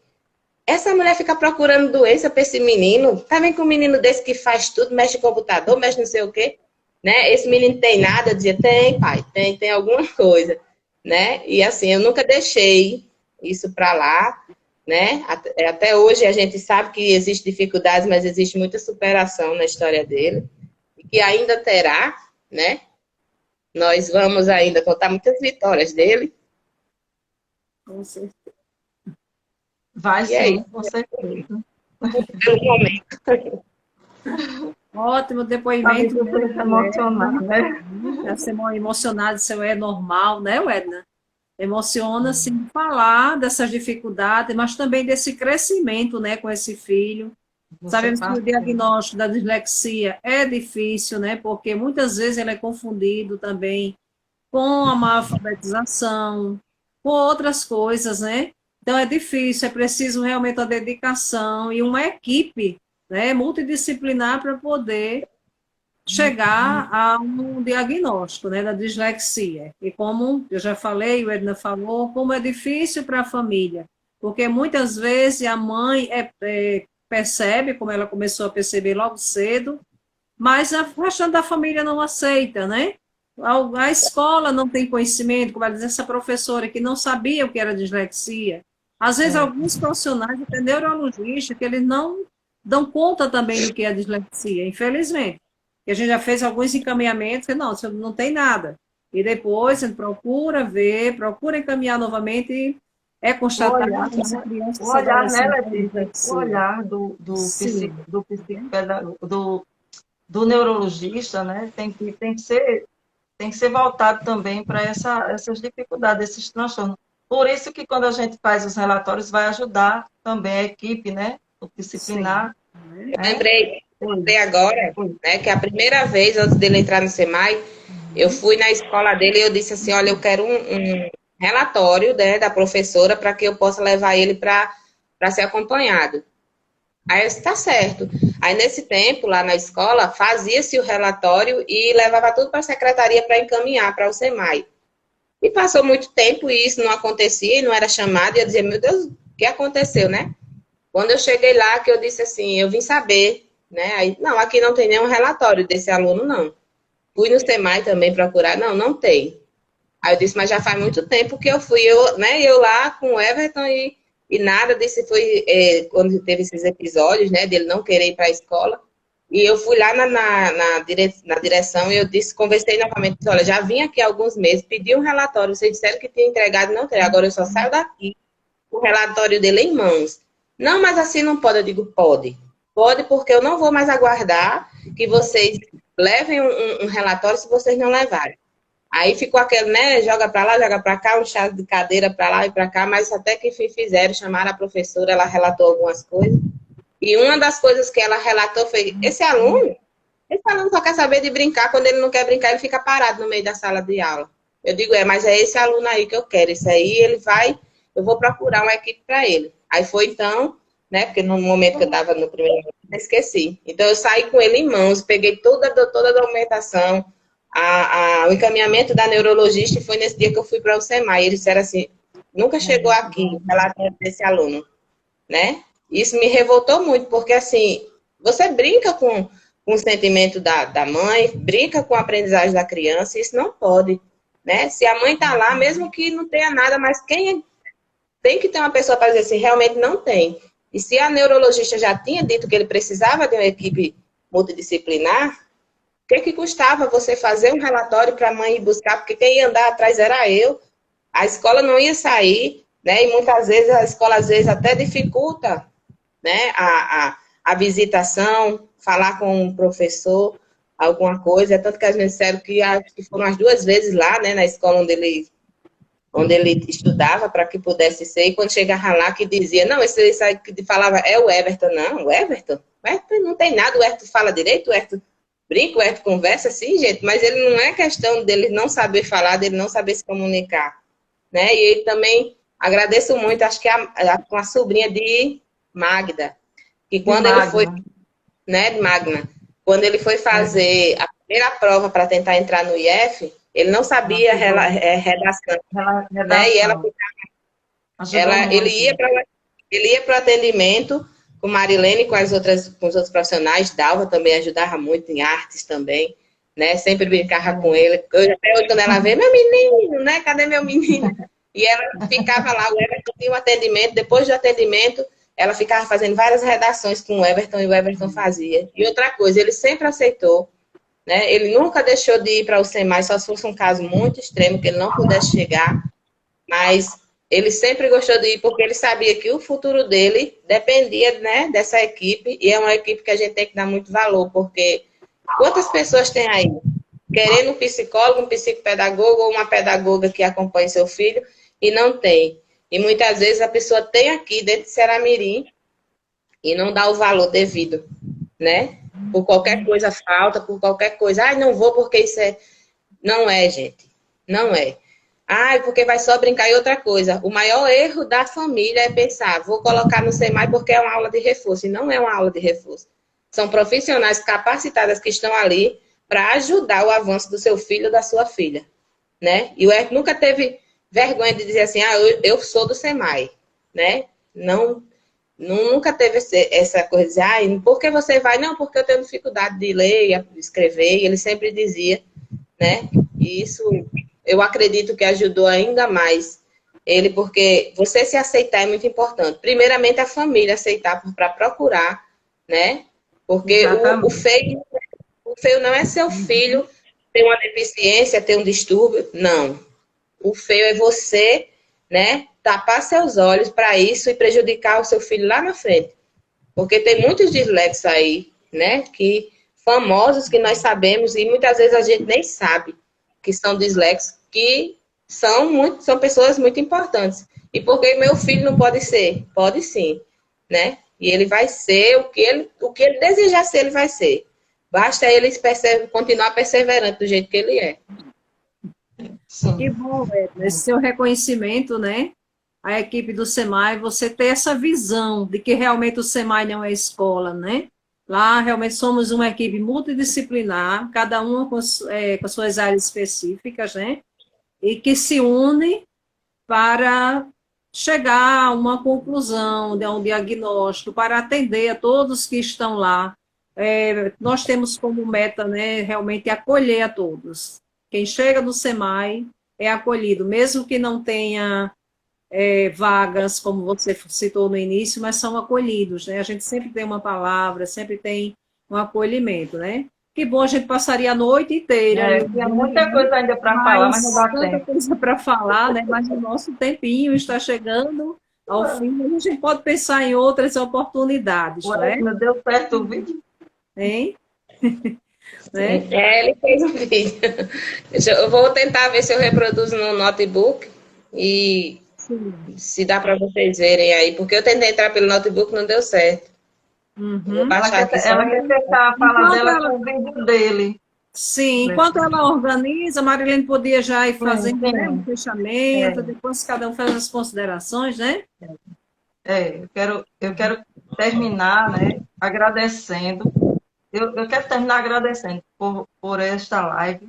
essa mulher fica procurando doença para esse menino, tá vendo que um menino desse que faz tudo, mexe em computador, mexe não sei o quê, né? Esse menino tem nada, eu dizia, tem, pai, tem alguma coisa, né? E assim, eu nunca deixei isso para lá, né? Até hoje a gente sabe que existe dificuldades, mas existe muita superação na história dele, e que ainda terá, né? Nós vamos ainda contar muitas vitórias dele. Com certeza. Vai E aí, sim, com certeza. pelo momento. Ótimo depoimento, né? Emocionar, né? Já ser emocionado, isso é normal, né, Edna? Emociona, sim, falar dessas dificuldades, mas também desse crescimento, né, com esse filho. Sabemos que o diagnóstico da dislexia é difícil, né, porque muitas vezes ele é confundido também com a má alfabetização, com outras coisas, né? Então é difícil, é preciso realmente a dedicação e uma equipe, né, multidisciplinar para poder chegar a um diagnóstico, né, da dislexia. E como eu já falei, o Edna falou, como é difícil para a família, porque muitas vezes a mãe percebe, como ela começou a perceber logo cedo, mas a restante da família não aceita, né? A escola não tem conhecimento, como ela diz, essa professora que não sabia o que era dislexia. Às vezes, alguns profissionais, até neurologistas, que eles não dão conta também do que é dislexia, infelizmente. E a gente já fez alguns encaminhamentos, que não, você não tem nada. E depois, você procura ver, procura encaminhar novamente e é constatado que essa criança... O olhar, né, Letícia? O olhar do neurologista, né, tem que ser voltado também para essas dificuldades, esses transtornos. Por isso que quando a gente faz os relatórios, vai ajudar também a equipe, né, disciplinar. Eu lembrei agora, né, que a primeira vez, antes dele entrar no SEMAI, eu fui na escola dele e eu disse assim, olha, eu quero um relatório, né, da professora para que eu possa levar ele para ser acompanhado. Aí eu disse, tá certo. Aí, nesse tempo, lá na escola, fazia-se o relatório e levava tudo para a secretaria para encaminhar para o SEMAI. E passou muito tempo e isso não acontecia, e não era chamado, e eu dizia, meu Deus, o que aconteceu, né? Quando eu cheguei lá, que eu disse assim, eu vim saber, né? Aí, não, aqui não tem nenhum relatório desse aluno, não. Fui no SEMAI também procurar, não tem. Aí eu disse, mas já faz muito tempo que eu fui, eu lá com o Everton e nada disso foi quando teve esses episódios, né, dele não querer ir para a escola. E eu fui lá na direção e eu conversei novamente, disse, olha, já vim aqui há alguns meses, pedi um relatório, vocês disseram que tinha entregado, não tem, agora eu só saio daqui com o relatório dele em mãos. Não, mas assim não pode, eu digo, pode. Pode porque eu não vou mais aguardar que vocês levem um relatório se vocês não levarem. Aí ficou aquele, né, joga para lá, joga para cá, um chá de cadeira para lá e para cá, mas até que enfim fizeram, chamaram a professora, ela relatou algumas coisas. E uma das coisas que ela relatou foi, esse aluno só quer saber de brincar, quando ele não quer brincar, ele fica parado no meio da sala de aula. Eu digo, mas é esse aluno aí que eu quero, isso aí ele vai, eu vou procurar uma equipe para ele. Aí foi então, né, porque no momento que eu estava no primeiro momento, eu esqueci. Então eu saí com ele em mãos, peguei toda a documentação, o encaminhamento da neurologista foi nesse dia que eu fui para o SEMAI. Eles disseram assim, nunca chegou aqui o relatório desse aluno, né? Isso me revoltou muito, porque assim, você brinca com o sentimento da mãe, brinca com a aprendizagem da criança, isso não pode, né? Se a mãe está lá, mesmo que não tenha nada, mas quem tem que ter uma pessoa para dizer assim, realmente não tem. E se a neurologista já tinha dito que ele precisava de uma equipe multidisciplinar, o que custava você fazer um relatório para a mãe ir buscar? Porque quem ia andar atrás era eu. A escola não ia sair, né? E muitas vezes a escola, às vezes, até dificulta, né, a visitação, falar com o professor. alguma coisa, tanto que as meninas disseram que acho que foram as 2 vezes lá, né, na escola onde ele estudava para que pudesse ser, e quando chegava lá que dizia, não, esse aí que falava é o Everton, não, o Everton não tem nada, o Everton fala direito, o Everton brinca, o Everton conversa assim, gente, mas ele não é questão dele não saber falar, dele não saber se comunicar, né, e ele também, agradeço muito, acho que com a sobrinha de Magda, que quando ele foi, né, de Magna, quando ele foi fazer a primeira prova para tentar entrar no IF, ele não sabia redação, né? E ele ia para o atendimento com Marilene e com com os outros profissionais, Dalva também ajudava muito em artes também, né? Sempre brincava com ele. Até hoje, quando ela vê, meu menino, né? Cadê meu menino? E ela ficava lá, o Everton tinha um atendimento, depois do atendimento, ela ficava fazendo várias redações com o Everton e o Everton fazia. E outra coisa, ele sempre aceitou, né? Ele nunca deixou de ir para o SEMAI, só se fosse um caso muito extremo, que ele não pudesse chegar, mas ele sempre gostou de ir porque ele sabia que o futuro dele dependia, né, dessa equipe, e é uma equipe que a gente tem que dar muito valor, porque quantas pessoas tem aí querendo um psicólogo, um psicopedagogo ou uma pedagoga que acompanhe seu filho e não tem. E muitas vezes a pessoa tem aqui dentro de Seramirim e não dá o valor devido, né? Por qualquer coisa falta, por qualquer coisa. Ai, não vou porque isso é... Não é, gente. Não é. Ai, porque vai só brincar. E outra coisa, o maior erro da família é pensar, vou colocar no SEMAI porque é uma aula de reforço. E não é uma aula de reforço. São profissionais capacitadas que estão ali para ajudar o avanço do seu filho ou da sua filha, né? E o Eric nunca teve vergonha de dizer assim, eu sou do SEMAI, né? Nunca teve essa coisa de dizer, por que você vai? Não, porque eu tenho dificuldade de ler e escrever, e ele sempre dizia, né? E isso eu acredito que ajudou ainda mais ele, porque você se aceitar é muito importante. Primeiramente, a família aceitar para procurar, né? Porque o feio não é seu filho ter uma deficiência, ter um distúrbio, não. O feio é você, né, tapar seus olhos para isso e prejudicar o seu filho lá na frente. Porque tem muitos dislexos aí, né, que famosos que nós sabemos e muitas vezes a gente nem sabe que são dislexos, que são pessoas muito importantes. E por que meu filho não pode ser? Pode sim, né? E ele vai ser o que ele desejar ser, ele vai ser. Basta ele continuar perseverante do jeito que ele é. Sim. Que bom, esse seu reconhecimento, né? A equipe do SEMAI, você ter essa visão de que realmente o SEMAI não é escola, né? Lá realmente somos uma equipe multidisciplinar, cada uma com suas áreas específicas, né? E que se une para chegar a uma conclusão, a um diagnóstico, para atender a todos que estão lá. Nós temos como meta, né, realmente acolher a todos. Quem chega no SEMAI é acolhido, mesmo que não tenha vagas, como você citou no início, mas são acolhidos, né? A gente sempre tem uma palavra, sempre tem um acolhimento, né? Que bom, a gente passaria a noite inteira. Tem muita coisa ainda para falar, mas não dá tempo. Tanta coisa para falar, né? Mas o nosso tempinho está chegando ao fim, a gente pode pensar em outras oportunidades, né? Não deu certo o vídeo? Hein? Né? Ele fez um vídeo. Eu vou tentar ver se eu reproduzo no notebook e se dá para vocês verem aí, porque eu tentei entrar pelo notebook e não deu certo. Vou baixar aqui. Ela quer tentar falar dela com o vídeo dele. Sim, enquanto ela organiza, a Marilene podia já ir fazendo um fechamento, depois cada um faz as considerações, né? Eu quero terminar, né, agradecendo. Eu quero terminar agradecendo por esta live,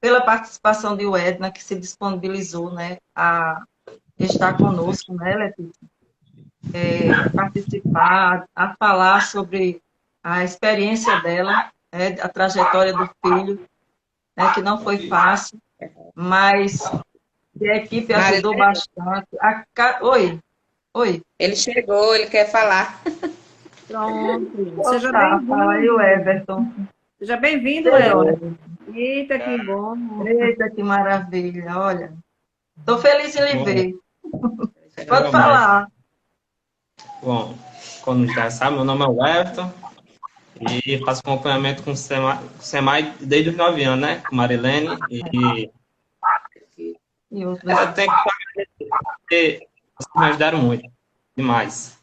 pela participação de Edna, que se disponibilizou, né, a estar conosco, né, Letícia? Participar, a falar sobre a experiência dela, a trajetória do filho, né, que não foi fácil, mas que a equipe ajudou bastante. Oi. Ele chegou, ele quer falar. Pronto. Seja bem-vindo. Fala aí, o Everton. Seja bem-vindo, Everton. Eita, que bom. Eita, que maravilha. Olha, estou feliz em lhe ver. Pode falar. Bom, como já sabe, meu nome é o Everton. E faço acompanhamento com o SEMAI desde os 9 anos, né? Com Marilene. E outros. Eu tenho que agradecer, porque vocês me ajudaram muito. Demais.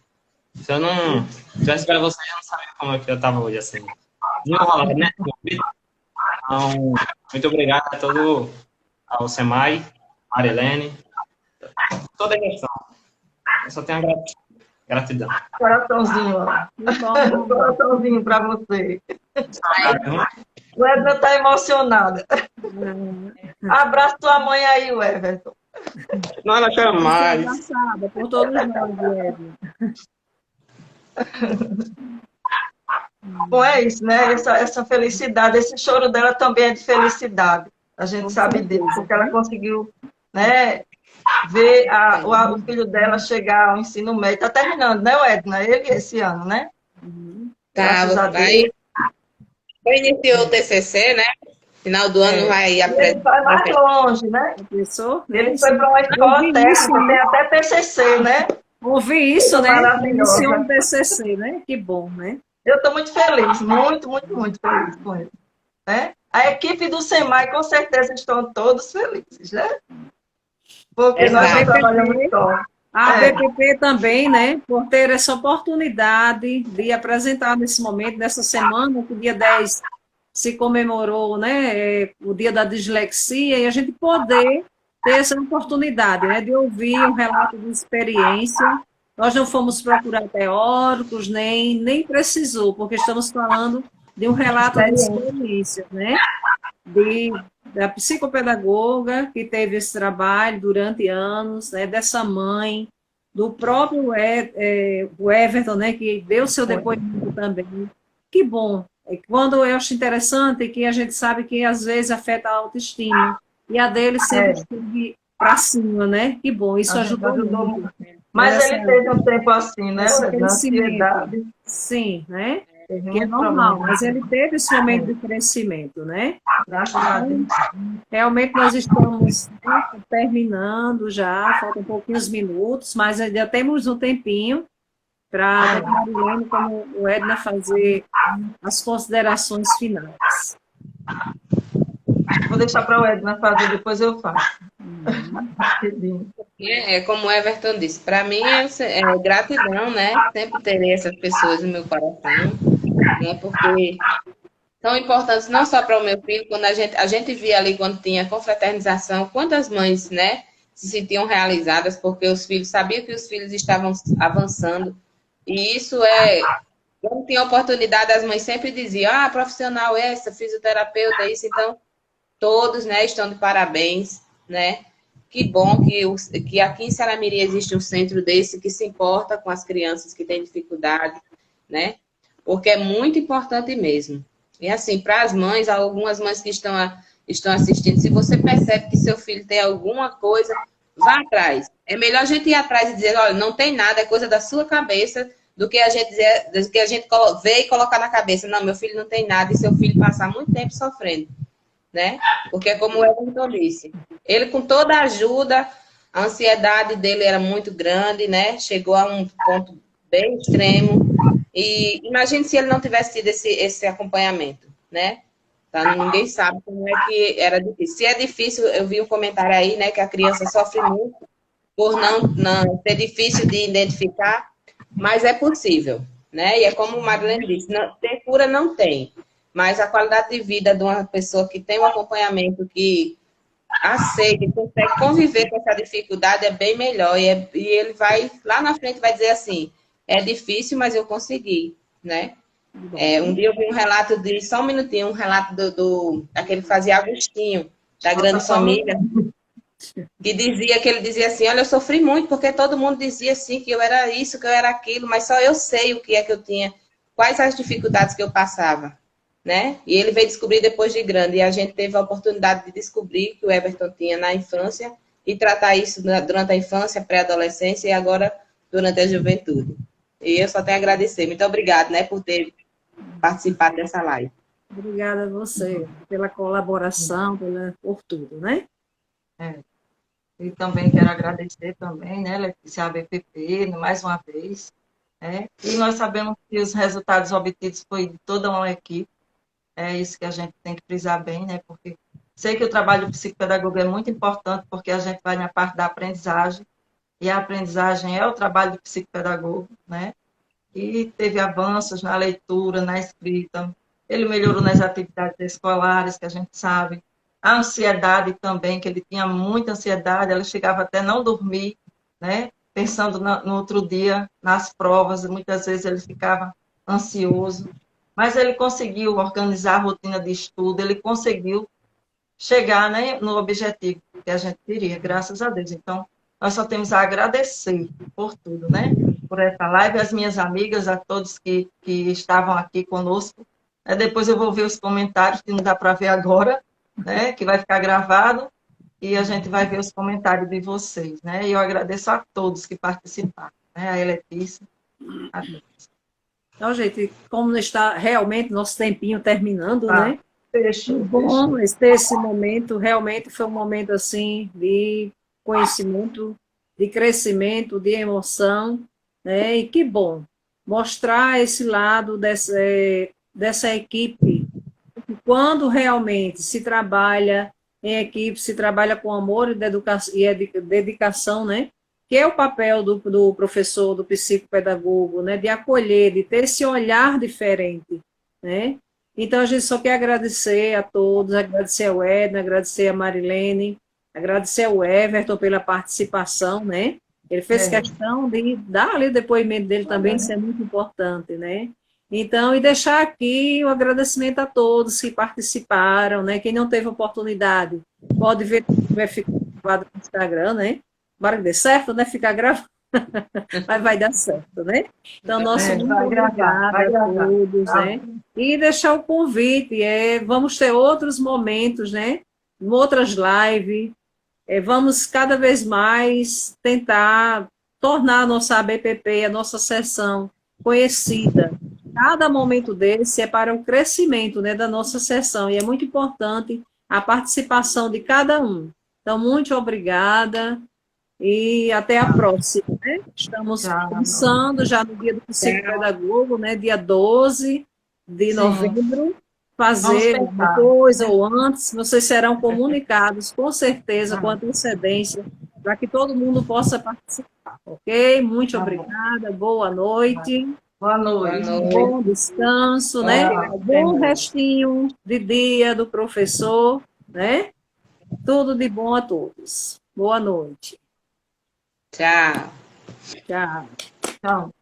Se eu não tivesse para vocês, eu não sabia como é que eu estava hoje, assim. Desenrolado, né? Então, muito obrigado a todo ao SEMAI, Marilene, toda a gestão. Eu só tenho a gratidão. Coraçãozinho, ó. Coraçãozinho para você. O Everton está emocionado. Abraça tua mãe aí, o Everton. Não, ela chama mais. Abraçada por todos nós, Everton. Bom, é isso, né? Essa felicidade, esse choro dela também é de felicidade. A gente sabe disso, porque ela conseguiu, né, ver o filho dela chegar ao ensino médio. Está terminando, né, Edna? Ele esse ano, né? Tá, vai. Iniciou o TCC, né? Final do ano vai apresentar. Ele vai mais longe, né? Ele foi para uma escola técnica, tem até TCC, né? Ouvi isso, né? Iniciou um TCC, né? Que bom, né? Eu estou muito feliz, muito, muito, muito feliz com ele. Né? A equipe do SEMAI, com certeza, estão todos felizes, né? Porque nós não trabalhamos só. A BPP também, né? Por ter essa oportunidade de apresentar nesse momento, nessa semana, que o dia 10 se comemorou, né? O dia da dislexia, e a gente poder ter essa oportunidade, né? De ouvir um relato de experiência. Nós não fomos procurar teóricos, nem precisou, porque estamos falando de um relato de experiência, né? Da psicopedagoga que teve esse trabalho durante anos, né? Dessa mãe, do próprio o Everton, né? Que deu seu depoimento também. Que bom. Quando eu acho interessante que a gente sabe que às vezes afeta a autoestima, e a dele sempre esteve para cima, né? Que bom, isso ajudou muito. Mas ele teve um tempo assim, né? Na ansiedade. Sim, né? Que é normal, mas ele teve esse momento de crescimento, né? Realmente nós estamos terminando já, faltam pouquinhos minutos, mas ainda temos um tempinho para a Marilene, como o Edna, fazer as considerações finais. Vou deixar para o Edna fazer, depois eu faço. Como o Everton disse, para mim é gratidão, né? Sempre terei essas pessoas no meu coração, né? Porque são importantes não só para o meu filho, quando a gente via ali quando tinha confraternização, quantas mães, né, se sentiam realizadas porque os filhos sabiam que os filhos estavam avançando. E isso quando tinha oportunidade, as mães sempre diziam, profissional essa, fisioterapeuta, isso, então todos, né, estão de parabéns, né? Que bom que aqui em Saramiri existe um centro desse que se importa com as crianças que têm dificuldade, né? Porque é muito importante mesmo. E assim, para as mães, algumas mães que estão assistindo, se você percebe que seu filho tem alguma coisa, vá atrás. É melhor a gente ir atrás e dizer, olha, não tem nada, é coisa da sua cabeça, do que a gente dizer, do que a gente ver e colocar na cabeça, não, meu filho não tem nada, e seu filho passar muito tempo sofrendo, né? Porque como o Everton disse, ele com toda a ajuda, a ansiedade dele era muito grande, né? Chegou a um ponto bem extremo. E imagine se ele não tivesse tido esse acompanhamento, né? Tá? Ninguém sabe como é que era difícil. Se é difícil, eu vi um comentário aí, né, que a criança sofre muito por não ser difícil de identificar, mas é possível, né? E é como o Marilene disse, ter cura não tem, mas a qualidade de vida de uma pessoa que tem um acompanhamento, que aceita, que consegue conviver com essa dificuldade é bem melhor. E ele vai, lá na frente, vai dizer assim, é difícil, mas eu consegui, né? Um dia eu vi um relato só um minutinho, um relato daquele que fazia Agostinho, da Grande Família, que ele dizia assim, olha, eu sofri muito, porque todo mundo dizia assim, que eu era isso, que eu era aquilo, mas só eu sei o que é que eu tinha, quais as dificuldades que eu passava, né? E ele veio descobrir depois de grande, e a gente teve a oportunidade de descobrir que o Everton tinha na infância, e tratar isso durante a infância, pré-adolescência, e agora durante a juventude. E eu só tenho a agradecer. Muito obrigada, né, por ter participado dessa live. Obrigada a você pela colaboração, por tudo, né? E também quero agradecer também, né, Letícia, a BPP, mais uma vez, E nós sabemos que os resultados obtidos foi de toda uma equipe. É isso que a gente tem que frisar bem, né? Porque sei que o trabalho do psicopedagogo é muito importante, porque a gente vai na parte da aprendizagem, e a aprendizagem é o trabalho do psicopedagogo, né? E teve avanços na leitura, na escrita, ele melhorou nas atividades escolares, que a gente sabe, a ansiedade também, que ele tinha muita ansiedade, ele chegava até não dormir, né? Pensando no outro dia, nas provas, muitas vezes ele ficava ansioso, mas ele conseguiu organizar a rotina de estudo, ele conseguiu chegar, né, no objetivo que a gente queria, graças a Deus. Então, nós só temos a agradecer por tudo, né? Por essa live, as minhas amigas, a todos que estavam aqui conosco. Depois eu vou ver os comentários, que não dá para ver agora, né? Que vai ficar gravado, e a gente vai ver os comentários de vocês, né? E eu agradeço a todos que participaram, né? A Letícia, a todos. Então, gente, como está realmente nosso tempinho terminando, Tá. né? Fechou. Bom, esse momento realmente foi um momento assim de conhecimento, de crescimento, de emoção, né? E que bom mostrar esse lado dessa equipe. Quando realmente se trabalha em equipe, se trabalha com amor e dedicação, né? Que é o papel do professor, do psicopedagogo, né? De acolher, de ter esse olhar diferente, né? Então, a gente só quer agradecer a todos, agradecer ao Edna, agradecer a Marilene, agradecer ao Everton pela participação, né? Ele fez questão de dar ali o depoimento dele também, isso é muito importante, né? Então, e deixar aqui o agradecimento a todos que participaram, né? Quem não teve oportunidade, pode ver, vai ficar gravado no Instagram, né? Para que dê certo, né? Ficar gravado. Mas vai dar certo, né? Então, nosso muito obrigada a todos, né? E deixar o convite, vamos ter outros momentos, né? Outras lives, vamos cada vez mais tentar tornar a nossa ABPP, a nossa sessão conhecida. Cada momento desse é para o crescimento, né, da nossa sessão, e é muito importante a participação de cada um. Então, muito obrigada. E até a próxima, né? Estamos começando já no dia do psicopedagogo, né? Dia 12 de novembro, fazer depois ou antes, vocês serão comunicados, com certeza, com antecedência, para que todo mundo possa participar, ok? Muito obrigada, boa noite. Boa noite. Bom descanso, né? Bom restinho de dia do professor, né? Tudo de bom a todos. Boa noite. Tchau. Tchau. Tchau.